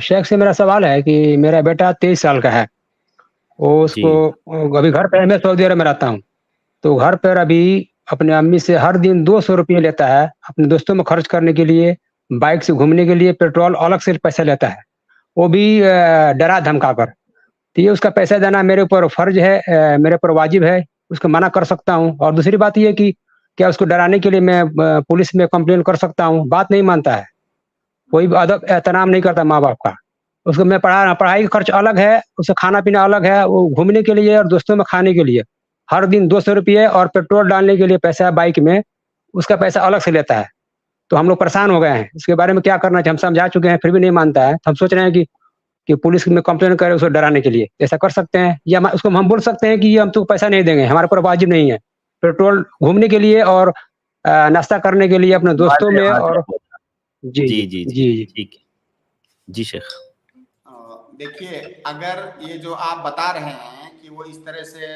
J: شیخ سے میرا سوال ہے کہ میرا بیٹا 23 سال کا ہے. وہ اس کو ابھی گھر پہ، میں سعودی عرب میں رہتا ہوں، تو گھر پر ابھی اپنے امی سے ہر دن 200 روپئے لیتا ہے اپنے دوستوں میں خرچ کرنے کے لیے बाइक से घूमने के लिए पेट्रोल अलग से पैसा लेता है, वो भी डरा धमका कर। तो ये उसका पैसा देना मेरे ऊपर फर्ज है, मेरे ऊपर वाजिब है, उसको मना कर सकता हूँ। और दूसरी बात ये कि क्या उसको डराने के लिए मैं पुलिस में कंप्लेन कर सकता हूँ? बात नहीं मानता है, कोई अदब एहतराम नहीं करता माँ बाप का। उसको मैं पढ़ाई का खर्च अलग है, उसका खाना पीना अलग है, वो घूमने के लिए और दोस्तों में खाने के लिए हर दिन 200 रुपये और पेट्रोल डालने के लिए पैसा बाइक में, उसका पैसा अलग से लेता है। तो हम लोग परेशान हो गए हैं, इसके बारे में क्या करना चाहिए? हम समझा चुके हैं फिर भी नहीं मानता है, तो हम सोच रहे हैं कि पुलिस में कंप्लेन करें उसको डराने के लिए। ऐसा कर सकते हैं या उसको हम बोल सकते हैं कि ये हम तुमको पैसा नहीं देंगे, हमारे पर वाजिब नहीं है, पेट्रोल घूमने के लिए और नाश्ता करने के लिए अपने दोस्तों में। और जी
B: जी जी
J: जी
B: जी ठीक है जी शेख।
C: देखिए, अगर ये जो आप बता रहे हैं कि वो इस तरह से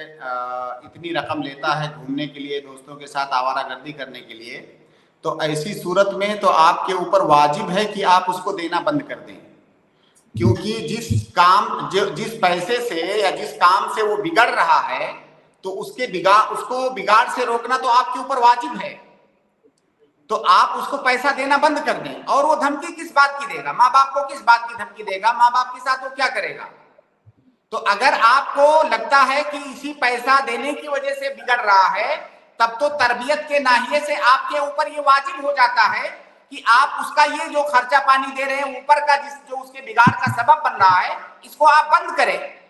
C: इतनी रकम लेता है घूमने के लिए, दोस्तों के साथ आवारागर्दी करने के लिए, तो ऐसी सूरत में तो आपके ऊपर वाजिब है कि आप उसको देना बंद कर दें, क्योंकि जिस पैसे से या जिस काम से वो बिगड़ रहा है, तो उसको बिगाड़ से रोकना तो आपके ऊपर वाजिब है। तो आप उसको पैसा देना बंद कर दें। और वो धमकी किस बात की देगा? माँ बाप को किस बात की धमकी देगा? माँ बाप के साथ वो क्या करेगा? तो अगर आपको लगता है कि इसी पैसा देने की वजह से बिगड़ रहा है, तब तो तरबियत के नाहिए से आपके ऊपर ये वाजिब हो जाता है कि आप उसका ये जो खर्चा पानी दे रहे हैं ऊपर का, जो उसके बिगाड़ का सबब बन रहा है, इसको आप बंद करें।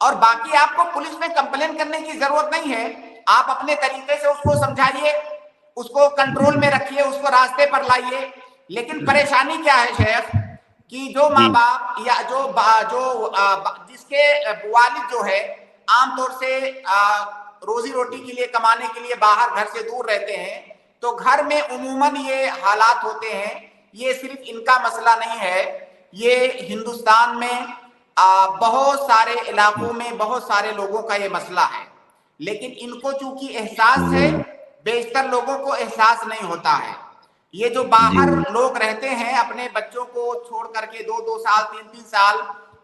C: और बाकी आपको पुलिस में कंप्लेन करने की जरूरत नहीं है। आप अपने तरीके से उसको समझाइए, उसको कंट्रोल में रखिए, उसको रास्ते पर लाइए। लेकिन परेशानी क्या है शेख, कि जो माँ बाप या जिसके वालिद जो है आमतौर से रोजी रोटी के लिए, कमाने के लिए बाहर घर से दूर रहते हैं, तो घर में उमूमन ये हालात होते हैं। ये सिर्फ इनका मसला नहीं है, ये हिंदुस्तान में बहुत सारे इलाकों में बहुत सारे लोगों का ये मसला है। लेकिन इनको चूंकि एहसास है, बेशतर लोगों को एहसास नहीं होता है। ये जो बाहर लोग रहते हैं अपने बच्चों को छोड़ करके 2-2 साल 3-3 साल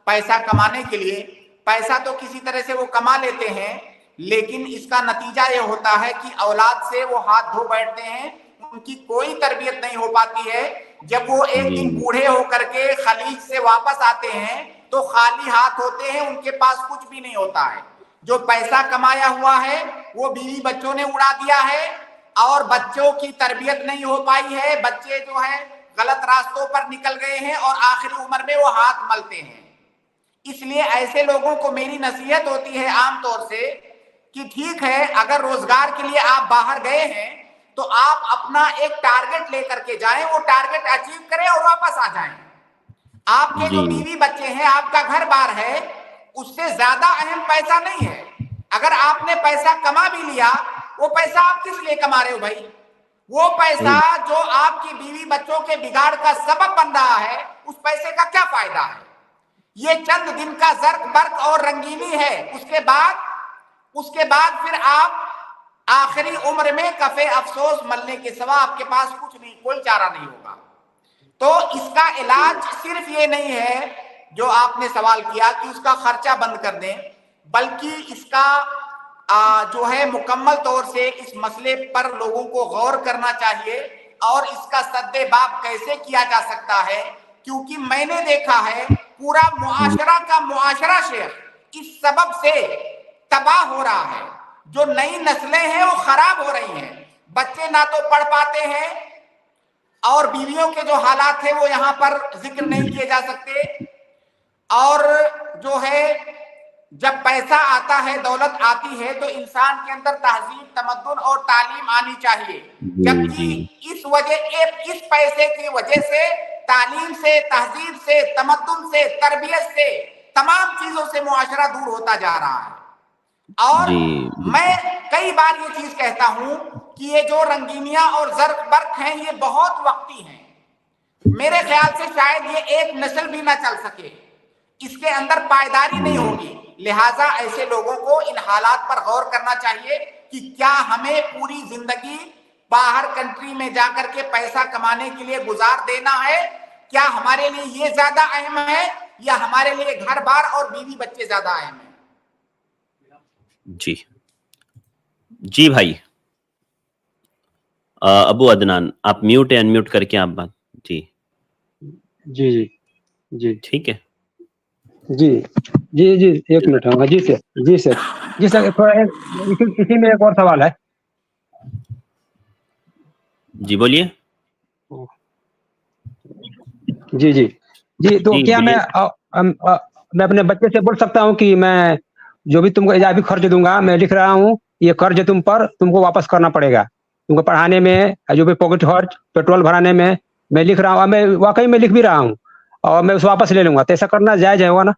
C: पैसा कमाने के लिए, पैसा तो किसी तरह से वो कमा लेते हैं, लेकिन इसका नतीजा ये होता है कि औलाद से वो हाथ धो बैठते हैं, उनकी कोई तरबियत नहीं हो पाती है। जब वो एक दिन बूढ़े होकर के खलीज से वापस आते हैं तो खाली हाथ होते हैं, उनके पास कुछ भी नहीं होता है। जो पैसा कमाया हुआ है वो बीवी बच्चों ने उड़ा दिया है, और बच्चों की तरबियत नहीं हो पाई है। बच्चे जो है गलत रास्तों पर निकल गए हैं और आखिरी उम्र में वो हाथ मलते हैं। इसलिए ऐसे लोगों को मेरी नसीहत होती है आमतौर से कि ठीक है, अगर रोजगार के लिए आप बाहर गए हैं तो आप अपना एक टारगेट लेकर के जाएं, वो टारगेट अचीव करें और वापस आ जाएं। आपके जो बीवी बच्चे हैं, आपका घर बार है, उससे ज्यादा अहम पैसा नहीं है। अगर आपने पैसा कमा भी लिया, वो पैसा आप किस लिए कमा रहे हो भाई? वो पैसा जो आपकी बीवी बच्चों के बिगाड़ का सबब बन रहा है, उस पैसे का क्या फायदा है? ये चंद दिन का जर्क बर्क और रंगीनी है। उसके बाद फिर आप आखिरी उम्र में कफे अफसोस मलने के सिवा आपके पास कुछ नहीं, कोई चारा नहीं होगा। तो इसका इलाज सिर्फ ये नहीं है जो आपने सवाल किया कि उसका खर्चा बंद कर दें, बल्कि इसका जो है मुकम्मल तौर से इस मसले पर लोगों को गौर करना चाहिए और इसका सद्दे बाब कैसे किया जा सकता है। क्योंकि मैंने देखा है पूरा मुआशरा शेख इस सबब से तबाह हो रहा है। जो नई नस्लें हैं वो खराब हो रही हैं। बच्चे ना तो पढ़ पाते हैं, और बीवियों के जो हालात है वो यहाँ पर जिक्र नहीं किए जा सकते। और जो है जब पैसा आता है, दौलत आती है, तो इंसान के अंदर तहजीब, तमद्दुन और तालीम आनी चाहिए। जबकि इस पैसे की वजह से तालीम से, तहजीब से, तमद्दुन से, तरबियत से, तमाम चीजों से मुआशरा दूर होता जा रहा है। और मैं कई बार ये चीज कहता हूं कि ये जो रंगीनियां और जर्क बर्क हैं, ये बहुत वक्ती हैं। मेरे ख्याल से शायद ये एक नस्ल भी ना चल सके, इसके अंदर पायदारी नहीं होगी। लिहाजा ऐसे लोगों को इन हालात पर गौर करना चाहिए कि क्या हमें पूरी जिंदगी बाहर कंट्री में जाकर के पैसा कमाने के लिए गुजार देना है? क्या हमारे लिए ये ज्यादा अहम है या हमारे लिए घर बार और बीवी बच्चे ज्यादा अहम है?
B: जी भाई अबू अदनान, आप म्यूट है, अनम्यूट करके आप बात। जी
J: जी जी जी
B: ठीक है।
J: जी जी जी, एक मिनट होगा। जी सर, जी सर, जी सर, थोड़ा इसी में एक और सवाल है।
B: जी बोलिए।
J: जी जी जी, तो
B: जी
J: क्या
B: बोलिए।
J: मैं अपने बच्चे से बोल सकता हूँ कि मैं जो भी तुमको इजाफी खर्च दूंगा, मैं लिख रहा हूँ, ये कर्ज तुमको वापस करना पड़ेगा, तुमको पढ़ाने में, जो भी पॉकेट खर्च, पेट्रोल भराने में मैं लिख रहा हूँ, और मैं वाकई में लिख भी रहा हूँ, और मैं उसे वापस ले लूंगा, तो ऐसा करना जायज होगा ना?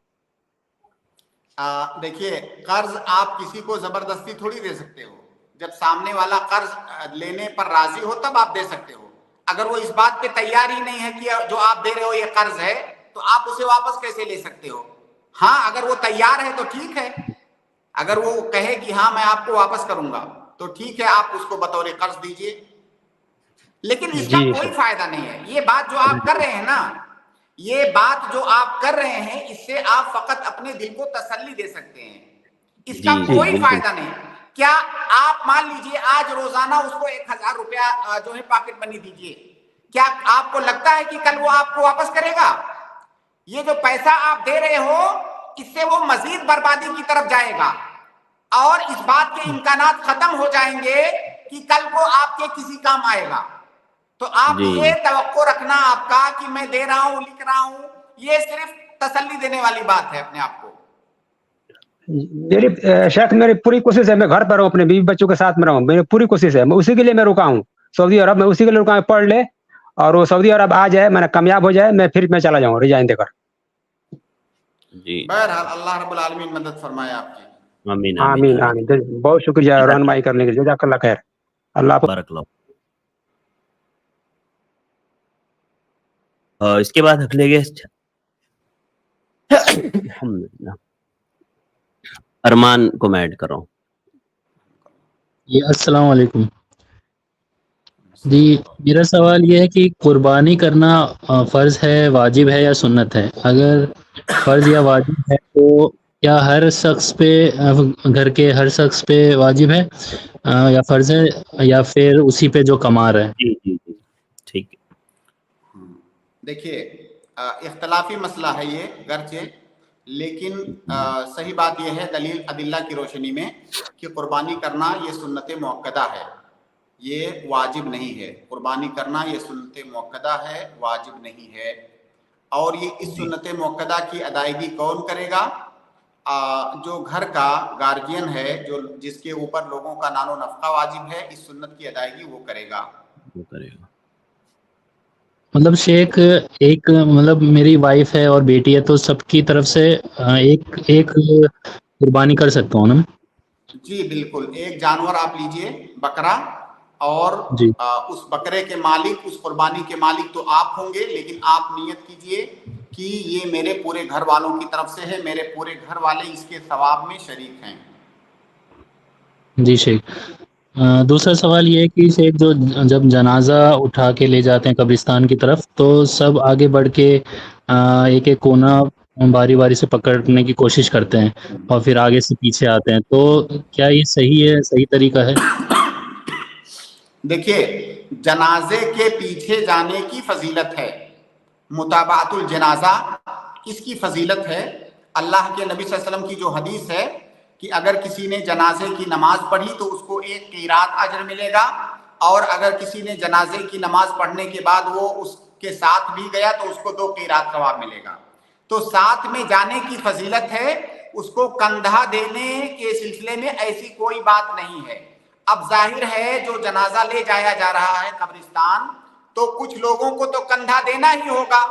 C: देखिए, कर्ज आप किसी को जबरदस्ती थोड़ी दे सकते हो। जब सामने वाला कर्ज लेने पर राजी हो तब आप दे सकते हो। अगर वो इस बात पे तैयार ही नहीं है कि जो आप दे रहे हो ये कर्ज है, तो आप उसे वापस कैसे ले सकते हो? हाँ, अगर वो तैयार है तो ठीक है। अगर वो कहे कि हाँ मैं आपको वापस करूंगा, तो ठीक है, आप उसको बतौर कर्ज दीजिए, लेकिन इसका
J: जी
C: कोई
J: सर।
C: फायदा नहीं है। ये बात जो आप कर रहे हैं ना, ये बात जो आप कर रहे हैं, इससे आप फकत अपने दिल को तसल्ली दे सकते हैं, इसका
B: जी जी
C: कोई
B: बिल्कुल।
C: फायदा नहीं। क्या आप मान लीजिए आज रोजाना उसको 1000 रुपया जो है पॉकेट मनी दीजिए, क्या आपको लगता है कि कल वो आपको वापस करेगा? ये जो पैसा आप दे रहे हो, इससे वो मजीद बर्बादी की तरफ जाएगा, और इस बात के इम्कानात खत्म हो जाएंगे कि कल को आपके किसी काम आएगा। तो आप
B: जी
C: ये तवक्को रखना आपका कि मैं दे रहा हूं, लिख रहा हूं, ये सिर्फ तसल्ली देने वाली बात है अपने आप को।
J: मेरी शेख, मेरी पूरी कोशिश है, मैं घर पर रहूँ, अपने बीवी बच्चों के साथ में रहूँ, मेरी पूरी कोशिश है, मैं उसी के लिए मैं रुका हूँ सऊदी अरब में, उसी के लिए रुका हूँ, पढ़ ले और वो सऊदी अरब आ जाए, मैंने कामयाब हो जाए, मैं चला जाऊँ रिजाइन देकर।
B: जी
C: बहरहाल अल्लाह रब्बुल आलमीन मदद फरमाए आपकी।
B: आमीन
J: आमीन
B: आमीन
J: आमीन। बहुत शुक्रिया रहनुमाई करने के लिए, जज़ाकल्लाह खैर। अल्लाह
B: बारकल्लाह। इसके बाद अगले गेस्ट अल्हम्दुलिल्लाह अरमान को मैं ऐड कर रहा हूँ।
K: जी अस्सलाम वालेकुम। जी मेरा सवाल ये है कि कुर्बानी करना फ़र्ज़ है, वाजिब है या सुन्नत है? अगर फ़र्ज़ या वाजिब है तो क्या हर शख्स पे घर के हर शख्स पे वाजिब है या फ़र्ज़ है, या फिर उसी पे जो कमा रहा है?
B: जी जी जी ठीक है।
C: देखिए, इख्तलाफी मसला है ये गर्चे, लेकिन सही बात यह है दलील अदिल्ला की रोशनी में कि कुर्बानी करना ये सुन्नत मुअक्कदा है, ये वाजिब नहीं है। कुर्बानी करना ये सुन्नत मुअक्कदा है, वाजिब नहीं है। और ये इस सुन्नत मुअक्कदा की अदायगी कौन करेगा? जो घर का गार्जियन है, जो जिसके ऊपर लोगों का नानो नफका वाजिब है, इस सुन्नत की अदायगी वो करेगा।
K: मतलब शेख, एक मतलब मेरी वाइफ है और बेटी है, तो सबकी तरफ से एक एक कुर्बानी कर सकता हूँ ना?
C: जी बिल्कुल, एक जानवर आप लीजिए, बकरा, और
K: जी
C: उस बकरे के मालिक, उस कुर्बानी के मालिक तो आप होंगे, लेकिन आप नियत कीजिए कि ये मेरे पूरे घर वालों की तरफ से है, मेरे पूरे घर वाले इसके सवाब में शरीक हैं।
K: जी शेख। दूसरा सवाल ये है कि शेख, जो जब जनाजा उठा के ले जाते हैं कब्रिस्तान की तरफ, तो सब आगे बढ़ के एक एक कोना बारी बारी से पकड़ने की कोशिश करते हैं और फिर आगे से पीछे आते हैं, तो क्या ये सही है, सही तरीका है?
C: देखिए, जनाजे के पीछे जाने की फजीलत है, मुताबातुल जनाजा इसकी फजीलत है। अल्लाह के नबी सल्लल्लाहु अलैहि वसल्लम की जो हदीस है कि अगर किसी ने जनाजे की नमाज पढ़ी तो उसको 1 क़ीरात अजर मिलेगा, और अगर किसी ने जनाजे की नमाज पढ़ने के बाद वो उसके साथ भी गया तो उसको 2 क़ीरात सवाब मिलेगा। तो साथ में जाने की फजीलत है, उसको कंधा देने के सिलसिले में ऐसी कोई बात नहीं है। अब जाहिर है जो जनाजा ले जाया जा रहा है कब्रिस्तान, तो कुछ लोगों को तो कंधा देना ही होगा।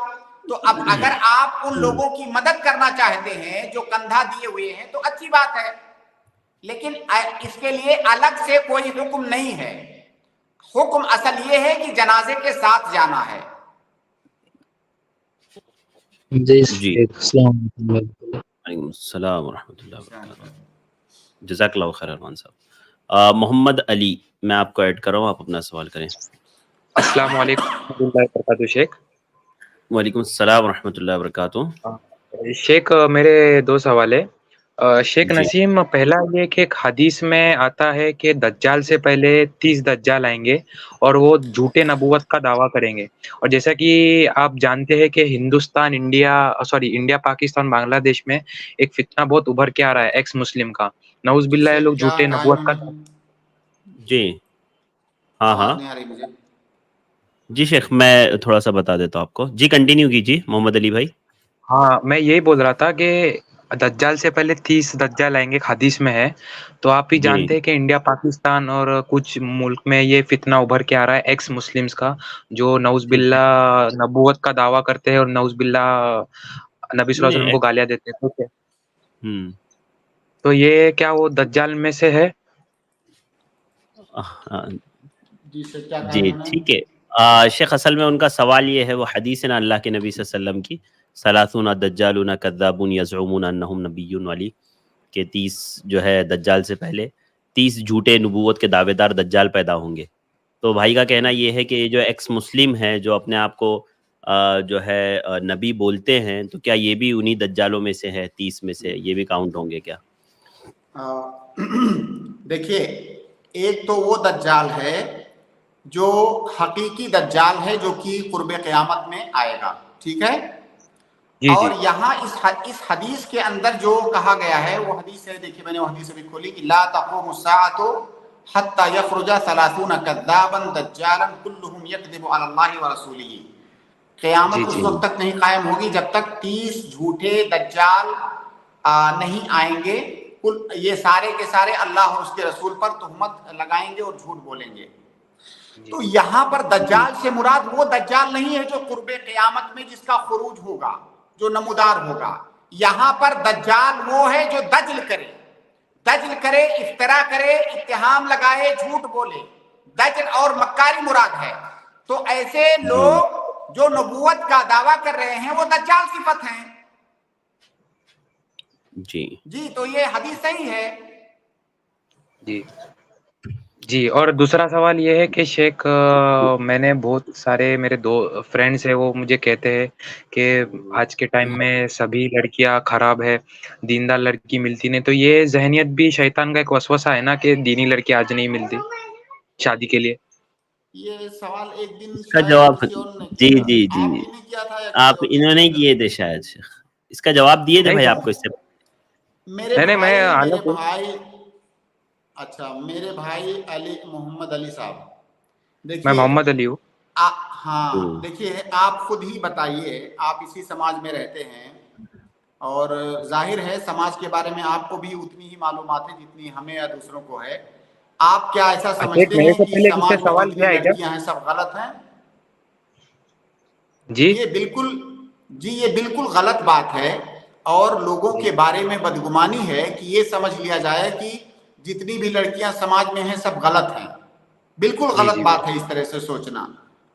C: तो अब अगर आप उन लोगों की मदद करना चाहते हैं जो कंधा दिए हुए हैं तो अच्छी बात है, लेकिन इसके लिए अलग से कोई हुक्म नहीं है। हुक्म असल ये है कि जनाजे के साथ जाना है।
K: जी
B: जी
K: वालेकुम
B: अस्सलाम व रहमतुल्लाहि व बरकातहू। जज़ाकल्लाहु खैर अरमान साहब। मोहम्मद अली, मैं आपको ऐड कर रहा हूँ, आप अपना सवाल करें।
L: अस्सलाम वालेकुम रहमतुल्लाहि व बरकातहू शेख।
B: वालेकुम अस्सलाम व रहमतुल्लाहि व बरकातहू।
L: शेख मेरे 2 सवाल है। शेख
B: जी
L: नसीम, पहला ये कि एक हदीस में आता है कि दज्जाल से पहले 30 दज्जाल आएंगे और वो झूठे नबूवत का दावा करेंगे। और जैसा कि आप जानते हैं कि हिंदुस्तान, इंडिया, पाकिस्तान, बांग्लादेश में एक फितना बहुत उभर के आ रहा है एक्स मुस्लिम का। नऊज बिल्ला, ये लोग
C: क्या
L: झूठे
C: कहा
L: नबूवत का।
C: इन्होंने?
B: जी हाँ
C: आवाज
B: हाँ
C: नहीं आ रही मुझे।
B: जी शेख, मैं थोड़ा सा बता देता हूँ आपको। जी कंटिन्यू कीजिए मोहम्मद अली भाई।
L: हाँ, मैं यही बोल रहा था कि दज्जाल से पहले 30 दज्जाल आएंगे, हदीस में है। तो आप ही
B: जी
L: जानते हैं कि इंडिया, पाकिस्तान और कुछ मुल्क में ये फितना उभर के आ रहा है एक्स मुस्लिम्स का, जो नऊज बिल्ला नबूवत का दावा करते हैं और नऊज बिल्ला नबी सल्लल्लाहु अलैहि वसल्लम
B: नहीं
L: को गालियां देते हैं। तो
B: हम्म
L: तो ये क्या वो दज्जाल में से है?
B: हाँ,
C: जी सर, क्या कहा
B: जी
C: इन्होंने?
B: ठीक है। शेख असल में उनका सवाल ये है, वो हदीस है ना अल्लाह के नबी सल्लल्लाहु अलैहि वसल्लम की, सलासून दज्जालून कद्दाबून यज़उमून अन्नहुम नबिय्युन वाली, के 30 जो है दज्जाल से पहले 30 झूठे नबूवत के दावेदार दज्जाल पैदा होंगे। तो भाई का कहना ये है कि ये जो एक्स मुस्लिम है, जो अपने आप को जो है नबी बोलते हैं, तो क्या ये भी उन्हीं दज्जालों में से है, 30 में से ये भी काउंट होंगे क्या?
C: देखिए, एक तो वो दज्जाल है जो हकीकी दज्जाल है, जो कि कुर्बे क़यामत में आएगा, ठीक है।
L: जी जी
C: और यहाँ इस हदीस के अंदर जो कहा गया है वो हदीस है, देखिए मैंने वो हदीस अभी खोली कि ला तक़ूमु स्साअतु हत्ता यख़रुजा सलासून कज़्ज़ाबन दज्जालन कुल्लुहुम यकज़िबु अलल्लाहि व रसूलिही। क़यामत
L: जी
C: उस
L: जी
C: वक्त तक नहीं कायम होगी जब तक 30 झूठे दज्जाल नहीं आएंगे। कुल ये सारे के सारे अल्लाह और उसके रसूल पर तुहमत लगाएंगे और झूठ बोलेंगे। तो यहाँ पर दज्जाल से मुराद वो दज्जाल नहीं है जो कुर्बे क़यामत में जिसका खुरूज होगा, जो नमूदार होगा। यहाँ पर दज्जाल वो है जो दज्ल करे, इफ्तरा करे, इत्तिहाम लगाए, झूठ बोले। दज्ल और मक्कारी मुराद है। तो ऐसे लोग जो नबूवत का दावा कर रहे हैं वो दज्जाल सिफत हैं।
B: जी
C: तो ये हदीस सही है।
L: जी। और दूसरा सवाल ये है कि शेख, मैंने बहुत सारे मेरे दो फ्रेंड्स हैं, वो मुझे कहते हैं कि आज के टाइम में सभी लड़कियां खराब है, दीनदार लड़की मिलती नहीं। तो ये जहनियत भी शैतान का एक वसवसा है ना कि दीनी लड़की आज नहीं मिलती शादी के लिए।
C: ये सवाल एक दिन
B: इसका
C: शायद
B: जवाब
C: किसी और ने
B: जी
C: किया था।
B: जी जी
C: आपने किया था या किसी
B: आप
C: और ने
B: इन्होंने
C: किया था?
B: किए थे शायद शेख। इसका जवाब दिए थे
L: नहीं
B: भाई
L: तो
B: आपको इससे?
C: मेरे भाई अली मोहम्मद अली साहब,
L: मैं
C: देखिए
L: मोहम्मद अली हूँ।
C: हाँ, देखिए आप खुद ही बताइए, आप इसी समाज में रहते हैं और जाहिर है समाज के बारे में आपको भी उतनी ही मालूमात है जितनी हमें या दूसरों को है। आप क्या ऐसा समझते
L: मेरे
C: हैं
L: से
C: कि
L: पहले किसने
C: समाज में
L: सवाल
C: जितनी
L: किया है क्या?
C: लड़कियां हैं सब गलत हैं?
L: जी
C: ये बिल्कुल गलत बात है और लोगों के बारे में बदगुमानी है कि ये समझ लिया जाए कि जितनी भी लड़कियां समाज में हैं सब गलत हैं। बिल्कुल गलत बात है इस तरह से सोचना,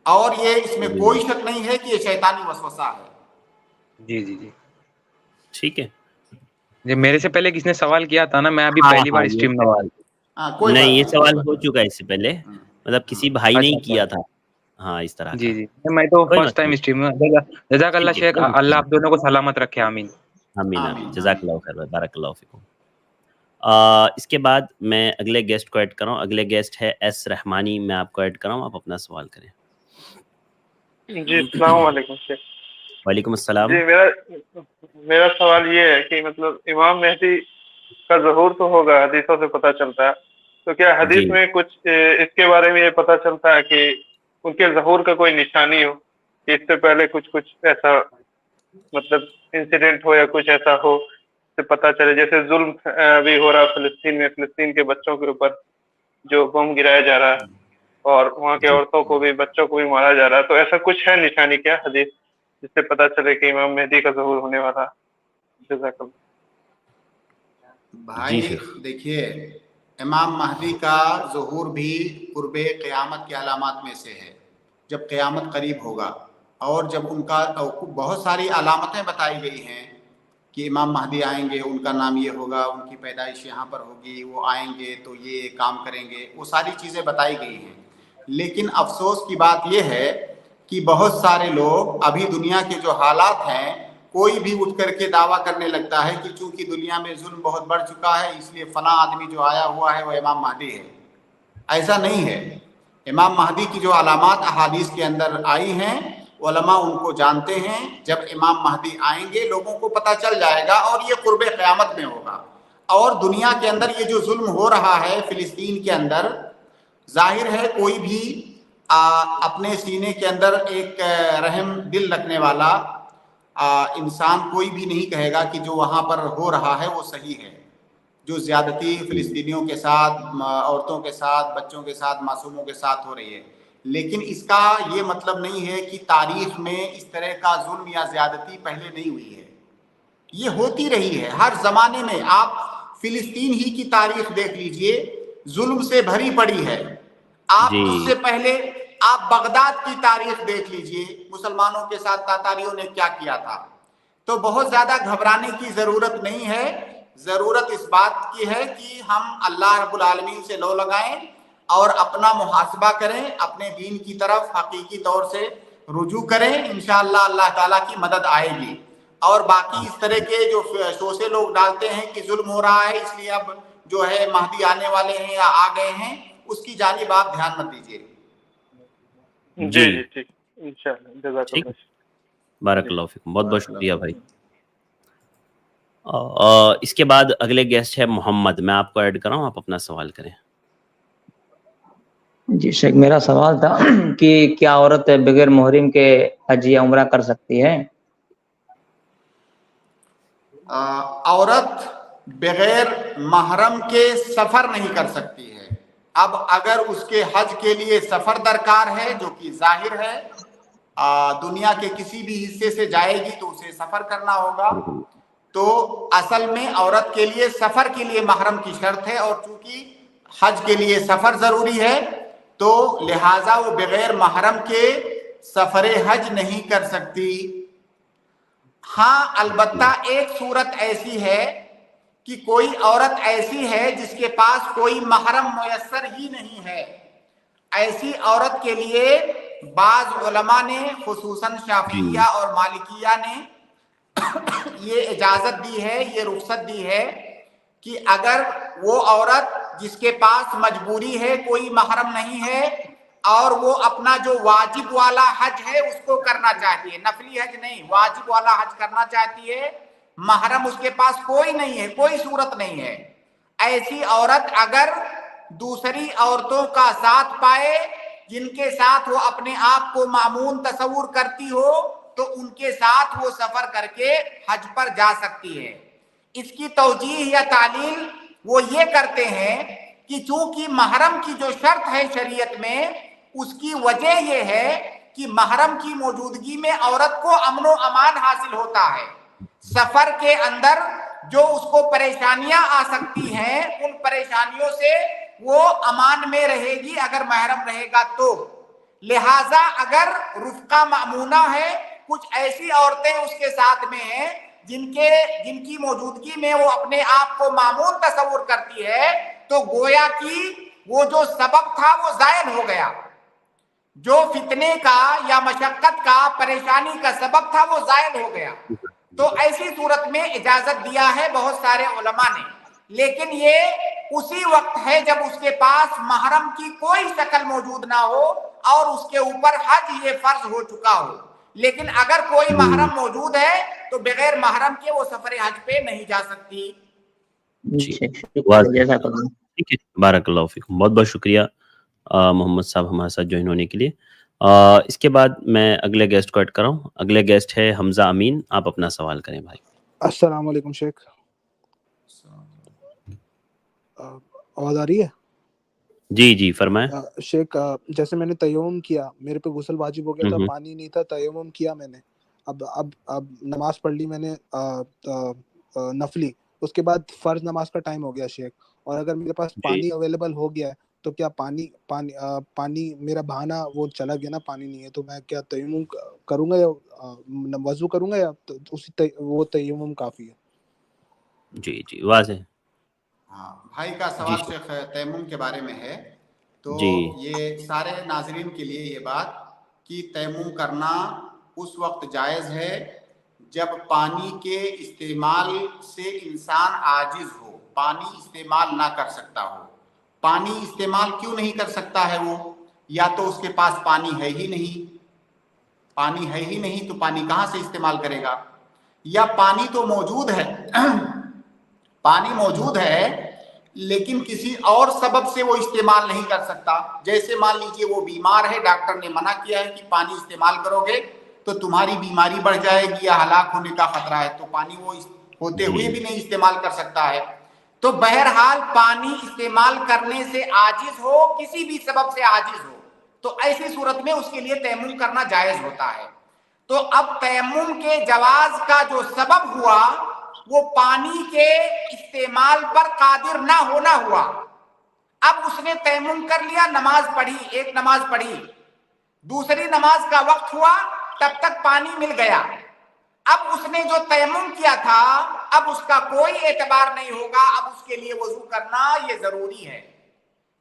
C: और ये इसमें कोई शक नहीं है कि ये शैतानी वसवसा है।
L: जी
B: ठीक है।
L: जी, मेरे से पहले किसने सवाल किया था ना, मैं अभी
B: हाँ
L: पहली
B: हाँ
L: बार
B: ये
L: स्ट्रीम में।
B: सवाल
C: कोई
B: नहीं,
C: बात
B: ये
C: नहीं,
B: सवाल
C: कोई
B: हो
C: बात
B: चुका है इससे पहले, मतलब किसी भाई ने ही किया था। हाँ इस तरह
L: जी
B: का।
L: जी, मैं तो
B: कोई
L: फर्स्ट
B: बात नहीं,
L: टाइम स्ट्रीम में। जज़ाकल्लाह
B: ठीक है,
L: शेख,
B: कोई मसला
L: अल्लाह आप
B: नहीं।
L: दोनों को सलामत रखे, आमीन।
B: आमीन आमीन,
C: आमीन,
B: जज़ाकल्लाहु खैर, बारकल्लाहु फिकुम। इसके बाद मैं अगले गेस्ट को ऐड कर रहा हूँ। अगले गेस्ट है एस रहमानी, मैं आपको ऐड कर रहा हूँ, आप अपना सवाल करें।
M: जी, अस्सलाम वालेकुम शेख।
B: वालेकुम अस्सलाम।
M: जी, मेरा सवाल ये है कि मतलब इमाम मेहदी का ज़हूर तो होगा, हदीसों से पता चलता है, तो क्या हदीस
B: जी
M: में कुछ इसके बारे में ये पता चलता है कि उनके ज़हूर का कोई निशानी हो, कि इससे पहले कुछ ऐसा मतलब इंसिडेंट हो या कुछ ऐसा हो से पता चले, जैसे जुल्म भी हो रहा फिलिस्तीन में, फिलिस्तीन के बच्चों के ऊपर जो बम गिराया जा रहा है और वहाँ के औरतों को भी, बच्चों को भी मारा जा रहा है, तो ऐसा कुछ है निशानी क्या हदीस जिससे पता चले कि इमाम मेहदी का ज़हूर होने वाला है? जज़ाकल्लाह।
C: भाई देखिए, इमाम महदी का ज़हूर भी कुर्बे क़यामत के अलामात में से है, जब क़यामत करीब होगा। और जब उनका बहुत सारी अलामतें बताई गई हैं कि इमाम महदी आएंगे, उनका नाम ये होगा, उनकी पैदाइश यहाँ पर होगी, वो आएंगे तो ये काम करेंगे, वो सारी चीज़ें बताई गई हैं। लेकिन अफसोस की बात यह है कि बहुत सारे लोग अभी दुनिया के जो हालात हैं कोई भी उठ करके दावा करने लगता है कि चूंकि दुनिया में जुल्म बहुत बढ़ चुका है इसलिए फला आदमी जो आया हुआ है वो इमाम महदी है। ऐसा नहीं है। इमाम महदी की जो अलामात अहादीस के अंदर आई हैं, उलमा उनको जानते हैं। जब इमाम महदी आएंगे लोगों को पता चल जाएगा और ये कुर्बे क़यामत में होगा। और दुनिया के अंदर ये जो जुल्म हो रहा है फिलिस्तीन के अंदर, जाहिर है कोई भी अपने सीने के अंदर एक रहम दिल रखने वाला इंसान कोई भी नहीं कहेगा कि जो वहाँ पर हो रहा है वो सही है। जो ज़्यादती फिलिस्तीनियों के साथ, औरतों के साथ, बच्चों के साथ, मासूमों के साथ हो रही है, लेकिन इसका ये मतलब नहीं है कि तारीख में इस तरह का जुल्म या ज़्यादती पहले नहीं हुई है। ये होती रही है हर ज़माने में। आप फिलिस्तीन ही की तारीख देख लीजिए, जुल्म से भरी पड़ी है। आप उससे पहले आप बगदाद की तारीख देख लीजिए, मुसलमानों के साथ तातारियों ने क्या किया था। तो बहुत ज़्यादा घबराने की ज़रूरत नहीं है। ज़रूरत इस बात की है कि हम अल्लाह रब्बुल आलमीन से लो लगाएं और अपना मुहासबा करें, अपने दीन की तरफ हकीकी तौर से रुजू करें। इंशाअल्लाह अल्लाह ताला की मदद आएगी। और बाकी इस तरह के जो शोषे लोग डालते हैं कि जुल्म हो रहा है इसलिए अब जो है महदी आने वाले हैं या आ गए हैं, उसकी जानिब आप ध्यान मत दीजिए।
M: जी जी ठीक, इंशाअल्लाह, जज़ाकल्लाह।
B: बारकल्लाहु फीकुम, बहुत बहुत शुक्रिया भाई। इसके बाद अगले गेस्ट है मोहम्मद, मैं आपको ऐड कर रहा हूँ, आप अपना सवाल करें।
N: जी शेख, मेरा सवाल था कि क्या औरत बगैर मुहरिम के हज या उम्रा कर सकती है?
C: औरत बगैर महरम के सफर नहीं कर सकती है। अब अगर उसके हज के लिए सफर दरकार है, जो कि जाहिर है दुनिया के किसी भी हिस्से से जाएगी तो उसे सफर करना होगा। तो असल में औरत के लिए सफर के लिए महरम की शर्त है, और चूंकि हज के लिए सफर जरूरी है तो लिहाजा वो बगैर महरम के सफरे हज नहीं कर सकती। हाँ, अलबत्ता एक सूरत ऐसी है कि कोई औरत ऐसी है जिसके पास कोई महरम मुयस्सर ही नहीं है। ऐसी औरत के लिए बाज उलमा ने, खुसूसन शाफिया और मालिकिया ने ये इजाजत दी है, ये रुख्सत दी है कि अगर वो औरत जिसके पास मजबूरी है, कोई महरम नहीं है और वो अपना जो वाजिब वाला हज है उसको करना चाहती है, नफली हज नहीं, वाजिब वाला हज करना चाहती है, महरम उसके पास कोई नहीं है, कोई सूरत नहीं है, ऐसी औरत अगर दूसरी औरतों का साथ पाए जिनके साथ वो अपने आप को मामून तस्वुर करती हो तो उनके साथ वो सफर करके हज पर जा सकती है। इसकी तौजीह या तालील वो ये करते हैं कि चूंकि महरम की जो शर्त है शरीयत में, उसकी वजह ये है कि महरम की मौजूदगी में औरत को अमनो अमान हासिल होता है। सफर के अंदर जो उसको परेशानियां आ सकती हैं, उन परेशानियों से वो अमान में रहेगी अगर महरम रहेगा तो। लिहाजा अगर रुफ़का मामूना है, कुछ ऐसी औरतें उसके साथ में हैं जिनकी मौजूदगी में वो अपने आप को मामून तस्वुर करती है, तो गोया कि वो जो सबब था वो ज़ायल हो गया, जो फितने का या मशक्कत का, परेशानी का सबब था वो ज़ायल हो गया। तो ऐसी सूरत में इजाजत दिया है बहुत सारे उलमा ने, लेकिन ये उसी वक्त है जब उसके पास महरम की कोई शक्ल मौजूद ना हो और उसके ऊपर हज ये फर्ज हो चुका हो। लेकिन अगर कोई महरम मौजूद है तो बगैर महरम के वो सफर हज पे नहीं जा सकती।
B: ठीक है, बारकल्लाहु फीकुम, बहुत बहुत शुक्रिया मोहम्मद साहब हमारे साथ ज्वाइन होने के लिए। इसके बाद मैं अगले गेस्ट को ऐड कर रहा हूँ। अगले गेस्ट है हमजा अमीन, आप अपना सवाल करें भाई।
O: अस्सलाम वालेकुम शेख, आवाज आ रही है?
B: जी जी फरमाएं।
O: शेख, जैसे मैंने तयम्मुम किया, मेरे पे गुस्ल वाजिब हो गया था, पानी नहीं था, तयम्मुम किया मैंने, अब नमाज पढ़ ली मैंने नफली, उसके बाद फर्ज नमाज का टाइम हो गया शेख, और अगर मेरे पास पानी अवेलेबल हो गया है तो क्या पानी मेरा बहाना वो चला गया ना, पानी नहीं है, तो मैं क्या तयम्मुम करूंगा या वजू करूंगा या वो तयम्मुम काफी है?
B: जी जी वाज़ेह।
C: हाँ, भाई का सवाल शेख तयम्मुम के बारे में है। तो ये सारे नाज़रीन के लिए ये बात कि तयम्मुम करना उस वक्त जायज़ है जब पानी के इस्तेमाल से इंसान आजिज हो, पानी इस्तेमाल ना कर सकता हो, पानी इस्तेमाल क्यों नहीं कर सकता है वो? या तो उसके पास पानी है ही नहीं, पानी है ही नहीं तो पानी कहाँ से इस्तेमाल करेगा, या पानी तो मौजूद है पानी मौजूद है लेकिन किसी और सबब से वो इस्तेमाल नहीं कर सकता। जैसे मान लीजिए वो बीमार है, डॉक्टर ने मना किया है कि पानी इस्तेमाल करोगे तो तुम्हारी बीमारी बढ़ जाएगी या हलाक होने का खतरा है, तो पानी वो होते हुए भी नहीं इस्तेमाल कर सकता है। तो बहरहाल पानी इस्तेमाल करने से आजिज हो, किसी भी सबब से आजिज हो, तो ऐसी सूरत में उसके लिए तयम्मुम करना जायज होता है। तो अब तयम्मुम के जवाज का जो सबब हुआ वो पानी के इस्तेमाल पर कादिर ना होना हुआ। अब उसने तयम्मुम कर लिया, नमाज पढ़ी, एक नमाज पढ़ी, दूसरी नमाज का वक्त हुआ, तब तक पानी मिल गया। अब उसने जो तयम्मुम किया था अब उसका कोई एतबार नहीं होगा, अब उसके लिए वजू करना ये जरूरी है,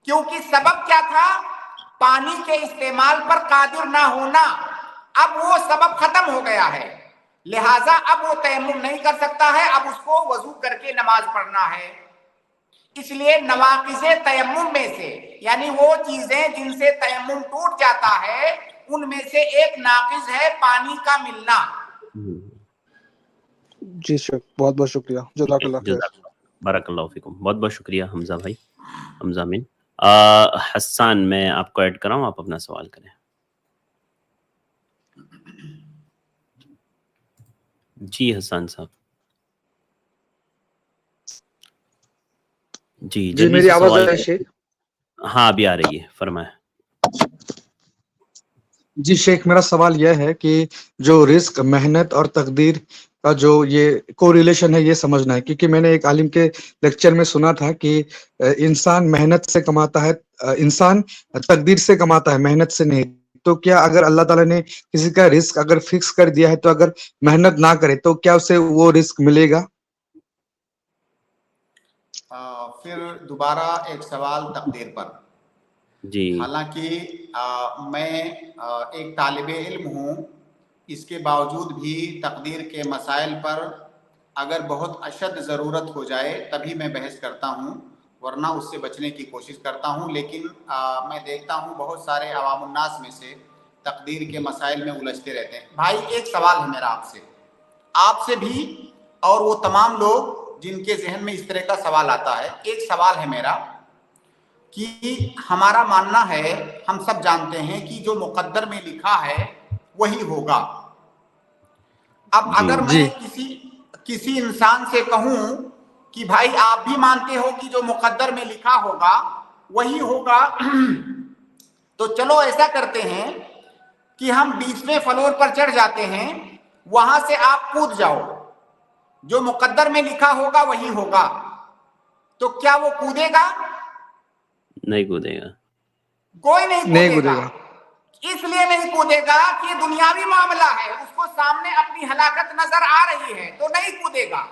C: क्योंकि सबब क्या था? पानी के इस्तेमाल पर कादिर ना होना। अब वो सबब खत्म हो गया है, लिहाजा अब वो तयम्मुम नहीं कर सकता है, अब उसको वजू करके नमाज पढ़ना है। इसलिए नवाकिज़े तयम्मुम में से, यानी वो चीजें जिनसे तयम्मुम टूट जाता है, उनमें से एक नाकिज़ है पानी का मिलना।
O: जी शेख, बहुत बहुत शुक्रिया, जज़ाकल्लाह खैर।
B: बारकल्लाहु फीकुम, बहुत बहुत शुक्रिया हमजा भाई, हमजा मीन। हसन, मैं आपको ऐड कराऊं, आप अपना सवाल करें। जी हसन साहब, जी
P: मेरी आवाज आ रही है शेख?
B: हाँ अभी आ रही है, फरमाएं।
P: जी शेख, मेरा सवाल यह है कि जो रिस्क, मेहनत और तकदीर का जो ये कोरिलेशन है ये समझना है, क्योंकि मैंने एक आलिम के लेक्चर में सुना था कि इंसान मेहनत से कमाता है, इंसान तकदीर से कमाता है, मेहनत से नहीं। तो क्या अगर अल्लाह ताला ने किसी का रिस्क अगर फिक्स कर दिया है तो अगर मेहनत ना करे तो क्या उसे वो रिस्क मिलेगा?
C: फिर दोबारा एक सवाल तकदीर पर।
B: जी,
C: हालांकि मैं एक तालिबे इल्म हूँ, इसके बावजूद भी तकदीर के मसाइल पर अगर बहुत अशद ज़रूरत हो जाए तभी मैं बहस करता हूँ, वरना उससे बचने की कोशिश करता हूँ। लेकिन मैं देखता हूँ बहुत सारे अवामुन्नास में से तकदीर के मसाइल में उलझते रहते हैं। भाई एक सवाल है मेरा आपसे भी और वो तमाम लोग जिनके जहन में इस तरह का सवाल आता है, एक सवाल है मेरा कि हमारा मानना है, हम सब जानते हैं कि जो मुकद्दर में लिखा है वही होगा। अब अगर मैं किसी इंसान से कहूं कि भाई आप भी मानते हो कि जो मुकद्दर में लिखा होगा वही होगा, तो चलो ऐसा करते हैं कि हम 20वें फ्लोर पर चढ़ जाते हैं, वहां से आप कूद जाओ, जो मुकद्दर में लिखा होगा वही होगा। तो क्या वो कूदेगा?
B: नहीं कूदेगा,
C: कोई नहीं कूदेगा। इसलिए नहीं कूदेगा कि दुनियावी मामला है, उसको सामने अपनी हलाकत नजर आ रही है तो नहीं कूदेगा।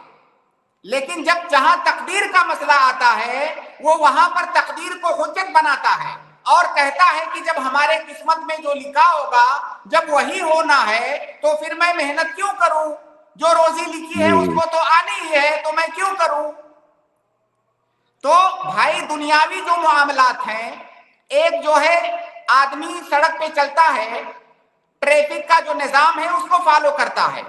C: लेकिन जब जहां तकदीर का मसला आता है वो वहां पर तकदीर को हुज्जत बनाता है और कहता है कि जब हमारे किस्मत में जो लिखा होगा जब वही होना है तो फिर मैं मेहनत क्यों करूं? जो रोजी लिखी है उसको तो आनी ही है, तो मैं क्यों करूं? तो भाई दुनियावी जो मामलात हैं, एक जो है आदमी सड़क पे चलता है, ट्रैफिक का जो निजाम है उसको फॉलो करता है,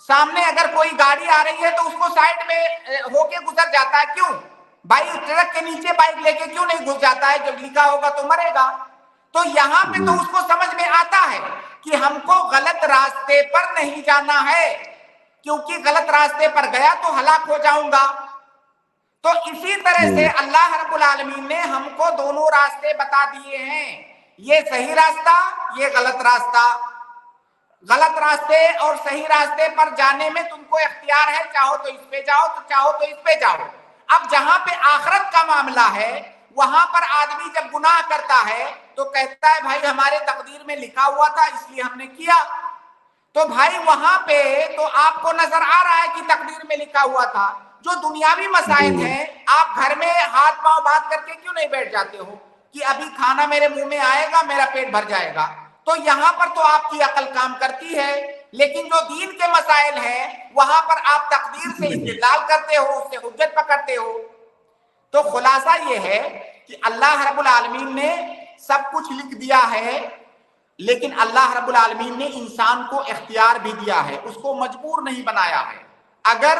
C: सामने अगर कोई गाड़ी आ रही है तो उसको साइड में होके गुजर जाता है। क्यों भाई? ट्रक के नीचे बाइक लेके क्यों नहीं घुस जाता है? जब लिखा होगा तो मरेगा। तो यहाँ पे तो उसको समझ में आता है कि हमको गलत रास्ते पर नहीं जाना है, क्योंकि गलत रास्ते पर गया तो हलाक हो जाऊंगा। तो इसी तरह से अल्लाह रब्बुल आलमीन ने हमको दोनों रास्ते बता दिए हैं, ये सही रास्ता, ये गलत रास्ता। गलत रास्ते और सही रास्ते पर जाने में तुमको इख्तियार है, चाहो तो इस पे जाओ, तो चाहो तो इस पे जाओ। अब जहां पे आखिरत का मामला है वहां पर आदमी जब गुनाह करता है तो कहता है भाई हमारे तकदीर में लिखा हुआ था इसलिए हमने किया। तो भाई वहां पे तो आपको नजर आ रहा है कि तकदीर में लिखा हुआ था। जो दुनियावी मसाइल हैं, आप घर में हाथ पांव बांध करके क्यों नहीं बैठ जाते हो कि अभी खाना मेरे मुंह में आएगा, मेरा पेट भर जाएगा? तो यहाँ पर तो आपकी अकल काम करती है, لیکن جو دین کے مسائل ہیں وہاں پر آپ تقدیر سے استدلال کرتے ہو، اس سے حجت پکڑتے ہو. تو خلاصہ یہ ہے کہ اللہ رب العالمین نے سب کچھ لکھ دیا ہے، لیکن اللہ رب العالمین نے انسان کو اختیار بھی دیا ہے، اس کو مجبور نہیں بنایا ہے. اگر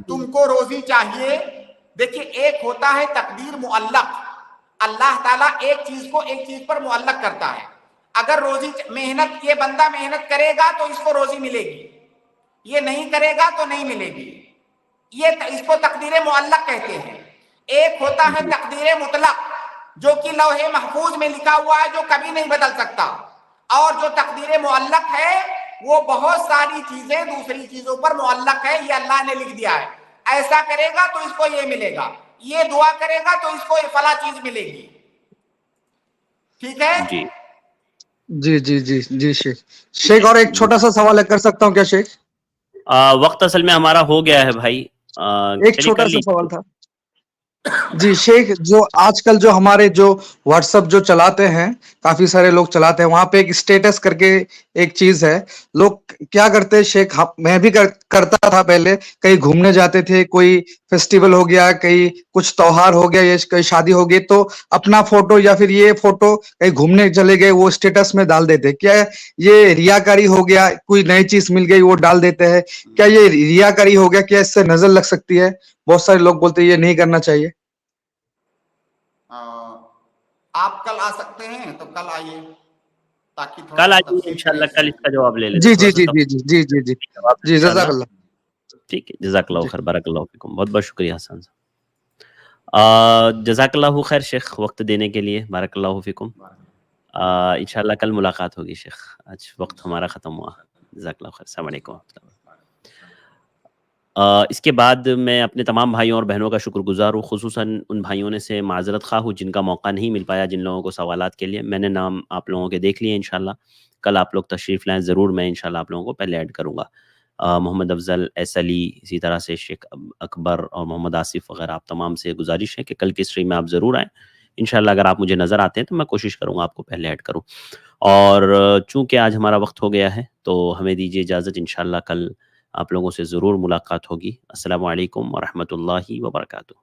C: تم کو روزی چاہیے، دیکھیے ایک ہوتا ہے تقدیر معلق، اللہ تعالیٰ ایک چیز کو ایک چیز پر معلق کرتا ہے. اگر روزی محنت، یہ بندہ محنت کرے گا تو اس کو روزی ملے گی، یہ نہیں کرے گا تو نہیں ملے گی. یہ اس کو تقدیر معلق کہتے ہیں. ایک ہوتا ہے تقدیر مطلق جو کہ لوح محفوظ میں لکھا ہوا ہے، جو کبھی نہیں بدل سکتا. اور جو تقدیر معلق ہے وہ بہت ساری چیزیں دوسری چیزوں پر معلق ہے، یہ اللہ نے لکھ دیا ہے. ایسا کرے گا تو اس کو یہ ملے گا، یہ دعا کرے گا تو اس کو فلاں چیز ملے گی. ٹھیک ہے
B: جی
P: جی جی جی جی شیخ اور ایک چھوٹا سا سوال کر سکتا ہوں کیا شیخ؟
B: وقت اصل میں ہمارا ہو گیا ہے بھائی.
P: ایک چھوٹا سا سوال تھا جی شیخ. جو آج کل جو ہمارے جو واٹس ایپ جو چلاتے ہیں، کافی سارے لوگ چلاتے ہیں، وہاں پہ ایک اسٹیٹس کر کے ایک چیز ہے. لوگ کیا کرتے ہیں شیخ، میں بھی کرتا تھا پہلے، کہیں گھومنے جاتے تھے، کوئی فیسٹیول ہو گیا، کہیں کچھ تہوار ہو گیا یا کہیں شادی ہو گئی، تو اپنا فوٹو یا پھر یہ فوٹو کہیں گھومنے چلے گئے وہ اسٹیٹس میں ڈال دیتے. کیا یہ ریاکاری ہو گیا؟ کوئی نئی چیز مل گئی وہ ڈال دیتے ہیں، کیا یہ ریاکاری ہو گیا؟ کیا اس سے نظر لگ سکتی ہے؟ بہت سارے لوگ بولتے ہیں یہ نہیں کرنا چاہیے.
C: آپ کل آ سکتے ہیں تو کل آئیے، تاکہ
B: کل آئیے انشاءاللہ، کل اس کا جواب لے لیتے
P: جی
B: ہیں.
P: جی جی جی جی جی جی جی جی جزاک اللہ.
B: ٹھیک ہے، جزاک اللہ خیر، بارک اللہ فیکم. بہت بہت شکریہ حسن صاحب، جزاک اللہ خیر شیخ وقت دینے کے لیے، بارک اللہ فیکم. انشاءاللہ کل ملاقات ہوگی شیخ. آج وقت ہمارا ختم ہوا. جزاک اللہ خیر. السلام علیکم ورحمۃ اللہ. اس کے بعد میں اپنے تمام بھائیوں اور بہنوں کا شکر گزار ہوں، خصوصاً ان بھائیوں سے معذرت خواہ ہوں جن کا موقع نہیں مل پایا، جن لوگوں کو سوالات کے لیے. میں نے نام آپ لوگوں کے دیکھ لیے. انشاءاللہ کل آپ لوگ تشریف لائیں ضرور، میں انشاءاللہ آپ لوگوں کو پہلے ایڈ کروں گا. محمد افضل، ایس علی، اسی طرح سے شیخ اکبر اور محمد آصف وغیرہ، آپ تمام سے گزارش ہے کہ کل کی اسٹریم میں آپ ضرور آئیں. انشاءاللہ اگر آپ مجھے نظر آتے ہیں تو میں کوشش کروں گا آپ کو پہلے ایڈ کروں. اور چونکہ آج ہمارا وقت ہو گیا ہے تو ہمیں دیجیے اجازت، انشاءاللہ کل آپ لوگوں سے ضرور ملاقات ہوگی. السلام علیکم ورحمۃ اللہ وبرکاتہ.